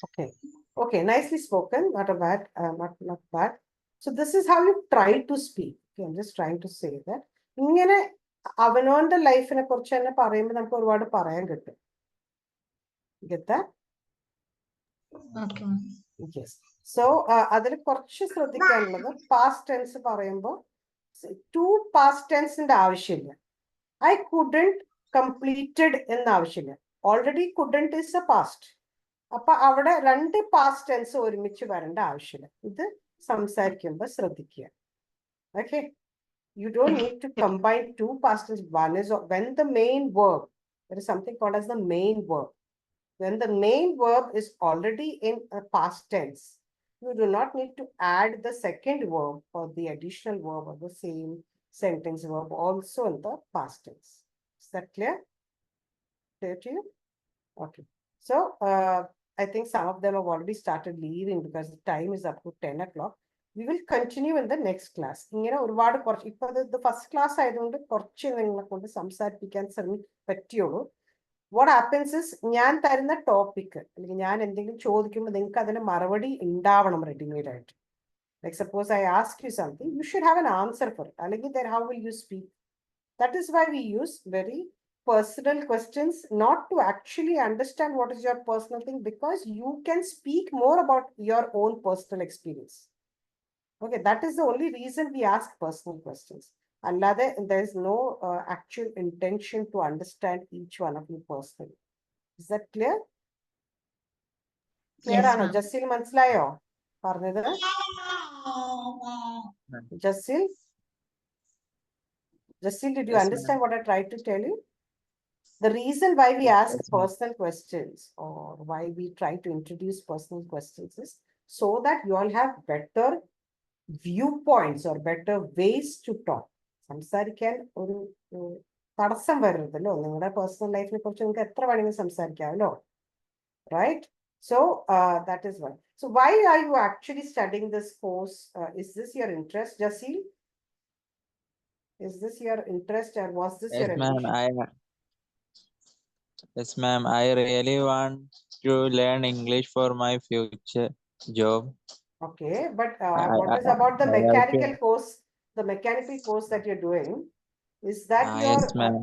Okay. Okay, nicely spoken. Not a bad, not bad. So this is how you try to speak. Okay, I'm just trying to say that. ഇങ്ങനെ അവനവന്റെ ലൈഫിനെ കുറിച്ച് തന്നെ പറയുമ്പോൾ നമുക്ക് ഒരുപാട് പറയാൻ കിട്ടും. Get that? Okay. Yes. So അതിൽ കുറച്ച് ശ്രദ്ധിക്കാനുള്ളത് പാസ്റ്റ് ടെൻസ് പറയുമ്പോൾ ടു പാസ്റ്റ് ടെൻസിന്റെ ആവശ്യമില്ല. I couldn't completed എന്ന ആവശ്യമില്ല. Already couldn't is a past. അപ്പൊ അവിടെ രണ്ട് പാസ്റ്റ് ടെൻസ് ഒരുമിച്ച് വരേണ്ട ആവശ്യമില്ല. ഇത് സംസാരിക്കുമ്പോൾ ശ്രദ്ധിക്കുക. Okay. You don't need to combine two past tense. One is when the main verb, there is something called as the main verb. When the main verb is already in a past tense, you do not need to add the second verb or the additional verb or the same sentence verb also in the past tense. Is that clear? Clear to you? Okay. So I think some of them have already started leaving because the time is up to 10 o'clock. We will continue in the next class. ഇങ്ങനെ ഒരുപാട് കുറച്ച് ഇപ്പൊ ഇത് first class ആയതുകൊണ്ട് കുറച്ച് നിങ്ങളെ കൊണ്ട് സംസാരിപ്പിക്കാൻ പറ്റിയുള്ളൂ. What happens is ഞാൻ തരുന്ന ടോപ്പിക് അല്ലെങ്കിൽ ഞാൻ എന്തെങ്കിലും ചോദിക്കുമ്പോൾ നിങ്ങൾക്ക് അതിന് മറുപടി ഉണ്ടാവണം റെഡിമെയ്ഡ് ആയിട്ട്. Like suppose I ask you something, you should have an answer for it. അല്ലെങ്കിൽ then how will you speak? That is why we use very personal questions, not to actually understand what is your personal thing, because you can speak more about your own personal experience. Okay, that is the only reason we ask personal questions. Allade, there is no actual intention to understand each one of you personally. Is that clear? Clear Yes, ano? ma'am. Jassil മനസ്സിലായോ പറഞ്ഞത്? Jassil? Jassil, did you Yes, understand ma'am. what I tried to tell you? The reason why we ask Yes, ma'am. personal questions or why we try to introduce personal questions is so that you all have better viewpoints or better ways to talk. സംസാരിക്കാൻ ഒരു തടസ്സം വരരുതല്ലോ. നിങ്ങളുടെ personal ലൈഫിനെ കുറിച്ച് നിങ്ങൾക്ക് എത്ര വേണമെങ്കിലും സംസാരിക്കാമല്ലോ. Right? So that is one. So why are you actually studying this course? Is this your interest, Jaseel? Is this your interest or was this your Yes, ma'am. ambition? Yes, ma'am. I really want to learn English for my future job. Okay, but I- what is I- about the I have mechanical to- course? The mechanical course that you're doing, is that your? Yes, ma'am.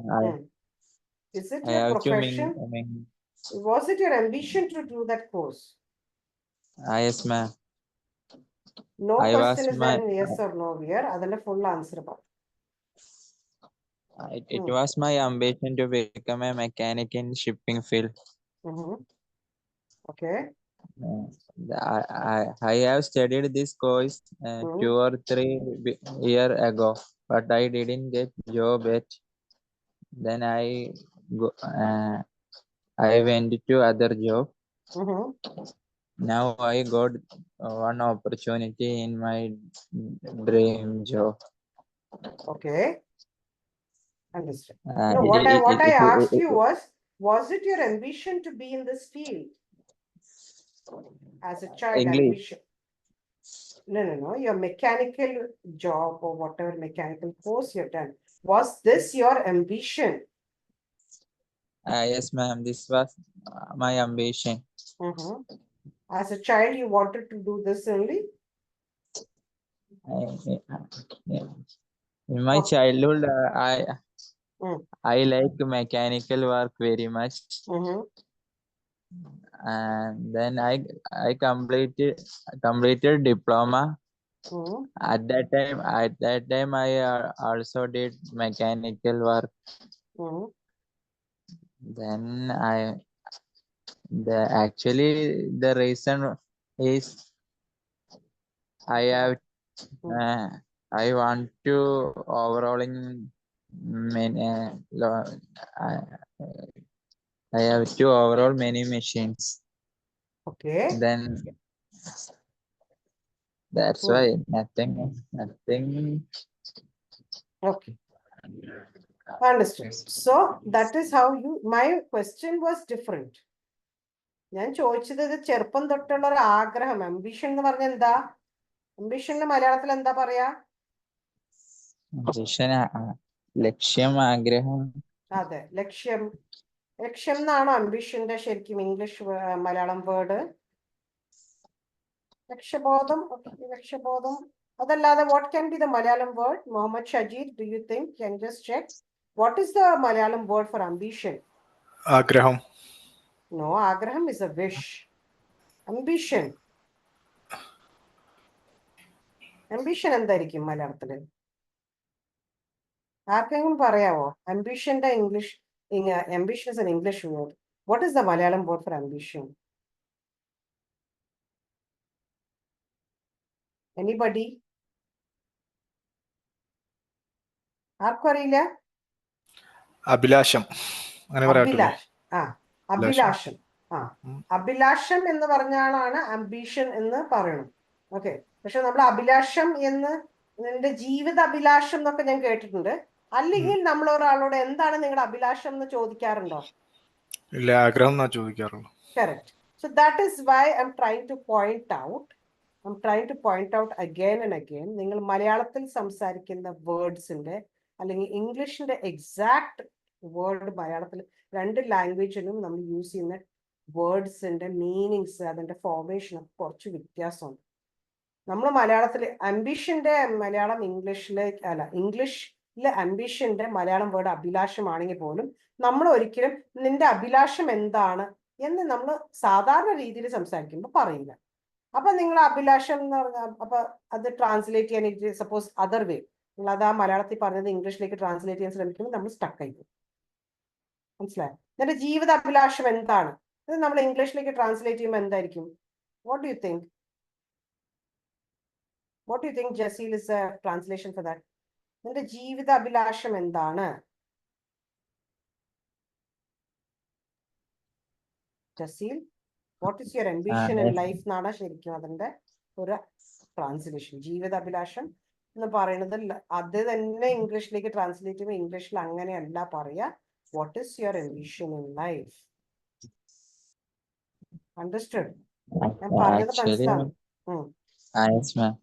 Is it I your have to profession? Was it your ambition to do that course? yes, ma'am. No I question was is my there in yes or no here. That's a full answer about. it was my ambition to become a mechanic in shipping field. Okay. I have studied this course 2 or 3 years ago, but I didn't get job yet. Then I went to other job. Now I got one opportunity in my dream job. Okay. Understood. Uh, No, it- what I it- asked it- you was it your ambition to be in this field as a child? English. Ambition? No. Your mechanical job or whatever mechanical course you've done. Was this your ambition? Yes, ma'am. This was my ambition. As a child, you wanted to do this only? In my Okay. childhood, I like mechanical work very much. And then I completed diploma. At that time I also did mechanical work. Then actually the reason is I want to overhauling many I have to overhaul many machines. Okay. Then that's why nothing. Okay. Understood. So that is how my question was different. ഞാൻ ചോദിച്ചത് ഇത് ചെറുപ്പം തൊട്ടുള്ള ഒരു ആഗ്രഹം, ambition എന്ന് പറഞ്ഞ എന്താ? Ambition മലയാളത്തിൽ എന്താ പറയാ? ലക്ഷ്യം, ആഗ്രഹം. അതെ, ലക്ഷ്യം എന്നാണോ ambitionന്റെ ശരിക്കും English Malayalam word? Lakshabodham. Okay, Lakshabodham. Adallada, what can be the Malayalam word? Muhammad Shajid, do you think? Can you just check? What is the Malayalam word for ambition? Agraham. No, Agraham is a wish. Ambition. Ambition എന്തായിരിക്കും മലയാളത്തില്? ആർക്കെങ്കിലും പറയാവോ? Ambition English. Ambition is an English word. What is the Malayalam word for ambition? Anybody? ആർക്കും അറിയില്ല? Abhilasham. Abhilash. അഭിലാഷം. അഭിലാഷം എന്ന് പറഞ്ഞാലാണ് ambition എന്ന് പറയണം. ഓക്കെ. പക്ഷെ നമ്മൾ അഭിലാഷം എന്ന് നിന്റെ ജീവിത അഭിലാഷം എന്നൊക്കെ ഞാൻ കേട്ടിട്ടുണ്ട്. അല്ലെങ്കിൽ നമ്മൾ ഒരാളോട് എന്താണ് നിങ്ങളുടെ അഭിലാഷം എന്ന് ചോദിക്കാറുണ്ടോ? ഇല്ല, ആഗ്രഹം എന്നാ ചോദിക്കാറുള്ളൂ. Correct. So that is why I'm trying to point out again and again, നിങ്ങൾ മലയാളത്തിൽ സംസാരിക്കുന്ന വേർഡ്സിന്റെ അല്ലെങ്കിൽ ഇംഗ്ലീഷിന്റെ എക്സാക്ട് വേർഡ് മലയാളത്തിൽ രണ്ട് ലാംഗ്വേജിലും നമ്മൾ യൂസ് ചെയ്യുന്ന വേർഡ്സിന്റെ മീനിങ്സ് അതിന്റെ ഫോർമേഷൻ ഒക്കെ കുറച്ച് വ്യത്യാസമുണ്ട്. നമ്മൾ മലയാളത്തിൽ അംബിഷന്റെ മലയാളം ഇംഗ്ലീഷിലെ അംബിഷന്റെ മലയാളം വേർഡ് അഭിലാഷമാണെങ്കിൽ പോലും നമ്മൾ ഒരിക്കലും നിന്റെ അഭിലാഷം എന്താണ് എന്ന് നമ്മൾ സാധാരണ രീതിയിൽ സംസാരിക്കുമ്പോൾ പറയില്ല. അപ്പൊ നിങ്ങൾ അഭിലാഷം എന്ന് പറഞ്ഞാൽ അപ്പൊ അത് ട്രാൻസ്ലേറ്റ് ചെയ്യാനായിട്ട് സപ്പോസ് അതർ വേ നിങ്ങൾ അത് ആ മലയാളത്തിൽ പറഞ്ഞത് ഇംഗ്ലീഷിലേക്ക് ട്രാൻസ്ലേറ്റ് ചെയ്യാൻ ശ്രമിക്കുമ്പോൾ നമ്മൾ സ്റ്റക്ക് ആയിരിക്കും. മനസ്സിലായോ? നിന്റെ ജീവിത അഭിലാഷം എന്താണ് ഇത് നമ്മൾ ഇംഗ്ലീഷിലേക്ക് ട്രാൻസ്ലേറ്റ് ചെയ്യുമ്പോൾ എന്തായിരിക്കും? What do you think? What do you think, Jasil, is a translation for that? നിന്റെ ജീവിത അഭിലാഷം എന്താണ്? Jasil, what is your ambition in life എന്നാണ് ശരിക്കും അതിന്റെ ഒരു ട്രാൻസ്ലേഷൻ. ജീവിത അഭിലാഷം എന്ന് പറയുന്നത് അത് തന്നെ ഇംഗ്ലീഷിലേക്ക് ട്രാൻസ്ലേറ്റ് ചെയ്യുമ്പോൾ ഇംഗ്ലീഷിൽ അങ്ങനെയല്ല പറയാ. What is your ambition in life? Understood? ഞാൻ പറഞ്ഞത് മനസ്സിലാവും. Yes, ma'am.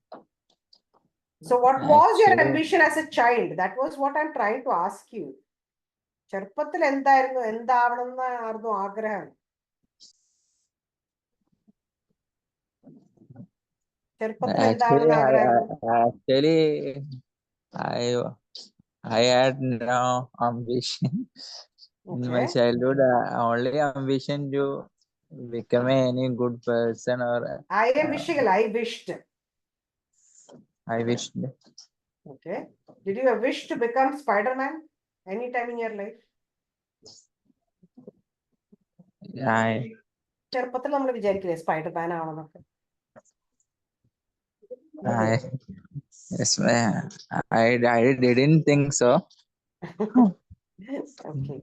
So what was your ambition as a child? That was what I'm trying to ask you. ചെറുപ്പത്തിൽ എന്താവണം എന്നായിരുന്നു ആഗ്രഹം? ചെറുപ്പത്തിൽ എന്താവണം ആഗ്രഹം? Actually, I had no ambition in my childhood. Only ambition to become any good person or. I wished. Okay. Did you wish to become Spider-Man anytime in your life? ചെറുപ്പത്തിൽ നമ്മൾ വിചാരിക്കില്ലേ Spiderman ആവണമെന്നൊക്കെ? Yes, I didn't think so. Okay.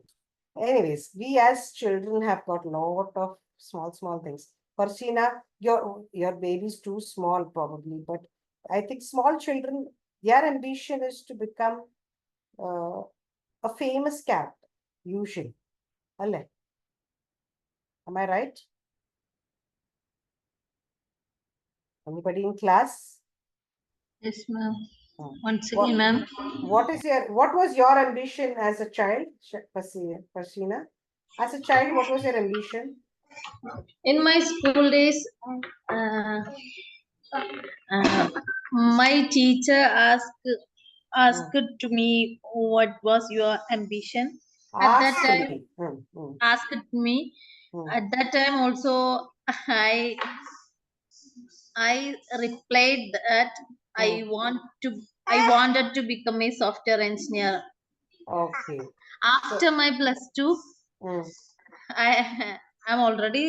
Anyways, we as children have got a lot of small things. Farsina, your baby is too small probably, but I think small children, their ambition is to become a famous cat, usually. Am I right? Anybody in class? Yes, ma'am. Once again, ma'am. What was your ambition as a child, Farsina? As a child, what was your ambition? In my school days, my teacher asked to me what was your ambition. At that time, asked me. At that time also, I replied that I wanted to become a software engineer. Okay. After my +2, I'm already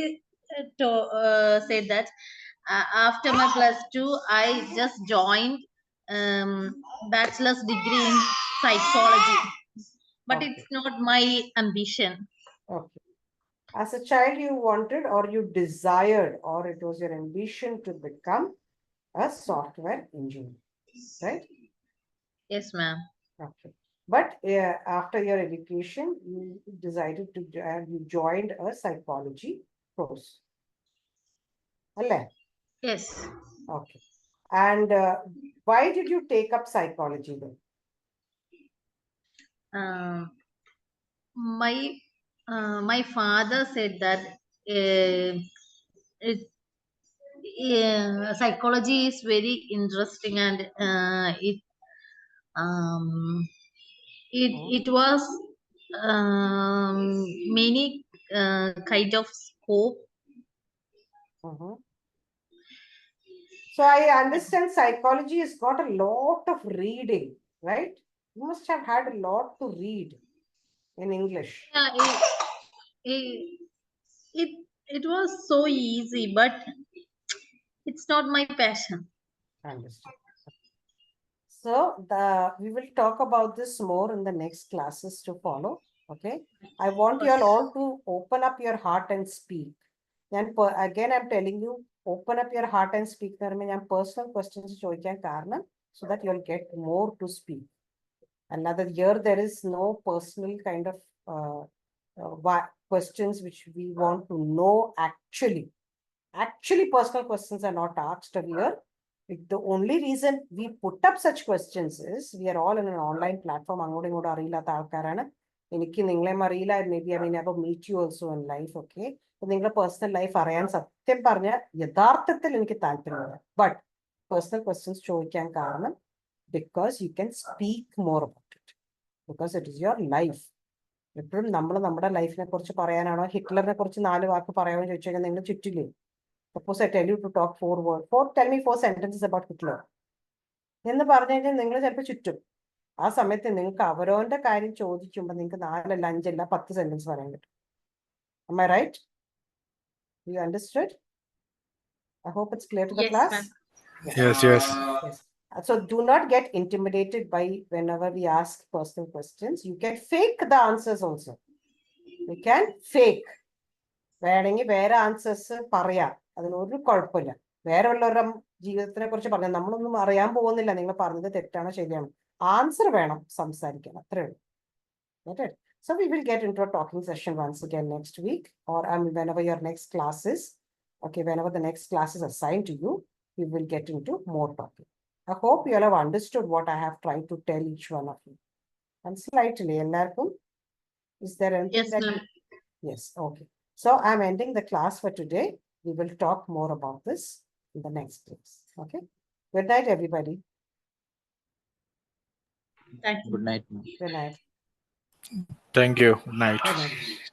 said that after my +2, I just joined bachelor's degree in psychology, but it's not my ambition. Okay. As a child, you wanted or you desired or it was your ambition to become a software engineer, right? Yes, ma'am. Okay. But after your education, you decided to you joined a psychology course. Yes. Okay. And why did you take up psychology then? My father said that yeah, psychology is very interesting, and it was many kind of scope. So I understand psychology has got a lot of reading, right? You must have had a lot to read in English. Yeah, it was so easy, but it's not my passion. Understood. So we will talk about this more in the next classes to follow. Okay. I want you all to open up your heart and speak. And again, I'm telling you, open up your heart and speak. Personal questions so that you'll get more to speak. Another year, there is no personal kind of questions which we want to know actually. Actually, personal questions are not asked here. The only reason we put up such questions is we are all in an online platform. Maybe I may never meet you also in life, okay? But personal life but personal questions because you can speak more about it. Because it is your life. എപ്പോഴും നമ്മൾ നമ്മുടെ ലൈഫിനെ കുറിച്ച് പറയാനാണോ ഹിറ്റ്ലറിനെ കുറിച്ച് 4 വാക്ക് പറയാമെന്ന് ചോദിച്ചു കഴിഞ്ഞാൽ നിങ്ങൾ ചുറ്റില്ലേ? Suppose I tell you to talk 4 words. Tell me 4 sentences about Hitler. എന്ന് പറഞ്ഞു കഴിഞ്ഞാൽ നിങ്ങൾ ചിലപ്പോൾ ചുറ്റും. ആ സമയത്ത് നിങ്ങൾക്ക് അവരവന്റെ കാര്യം ചോദിക്കുമ്പോൾ നിങ്ങൾക്ക് 4 അല്ല 5 അല്ല 10 സെന്റൻസ് പറയാൻ പറ്റും. Am I right? You understood? I hope it's clear to the class. Yes. So do not get intimidated by whenever we ask personal questions. You can fake the answers also. You can fake. വേണമെങ്കിൽ വേറെ answers പറയാം, അതിനൊരു കുഴപ്പമില്ല. വേറെ ഉള്ളവരുടെ ജീവിതത്തിനെ കുറിച്ച് പറഞ്ഞാൽ നമ്മളൊന്നും അറിയാൻ പോകുന്നില്ല നിങ്ങൾ പറഞ്ഞത് തെറ്റാണോ ശരിയാണോ. ആൻസർ വേണം സംസാരിക്കാൻ, അത്രേ ഉള്ളൂ. So we will get into a talking session once again next week, or whenever your next class is. Okay, whenever the next class is assigned to you, we will get into more talking. I hope you all have understood what I have tried to tell each one of you. And slightly, is there anything that you... Yes, okay. So I'm ending the class for today. We will talk more about this in the next class. Okay. Good night, everybody. Thank you. Good night. Good night. Thank you. Good night. Good night.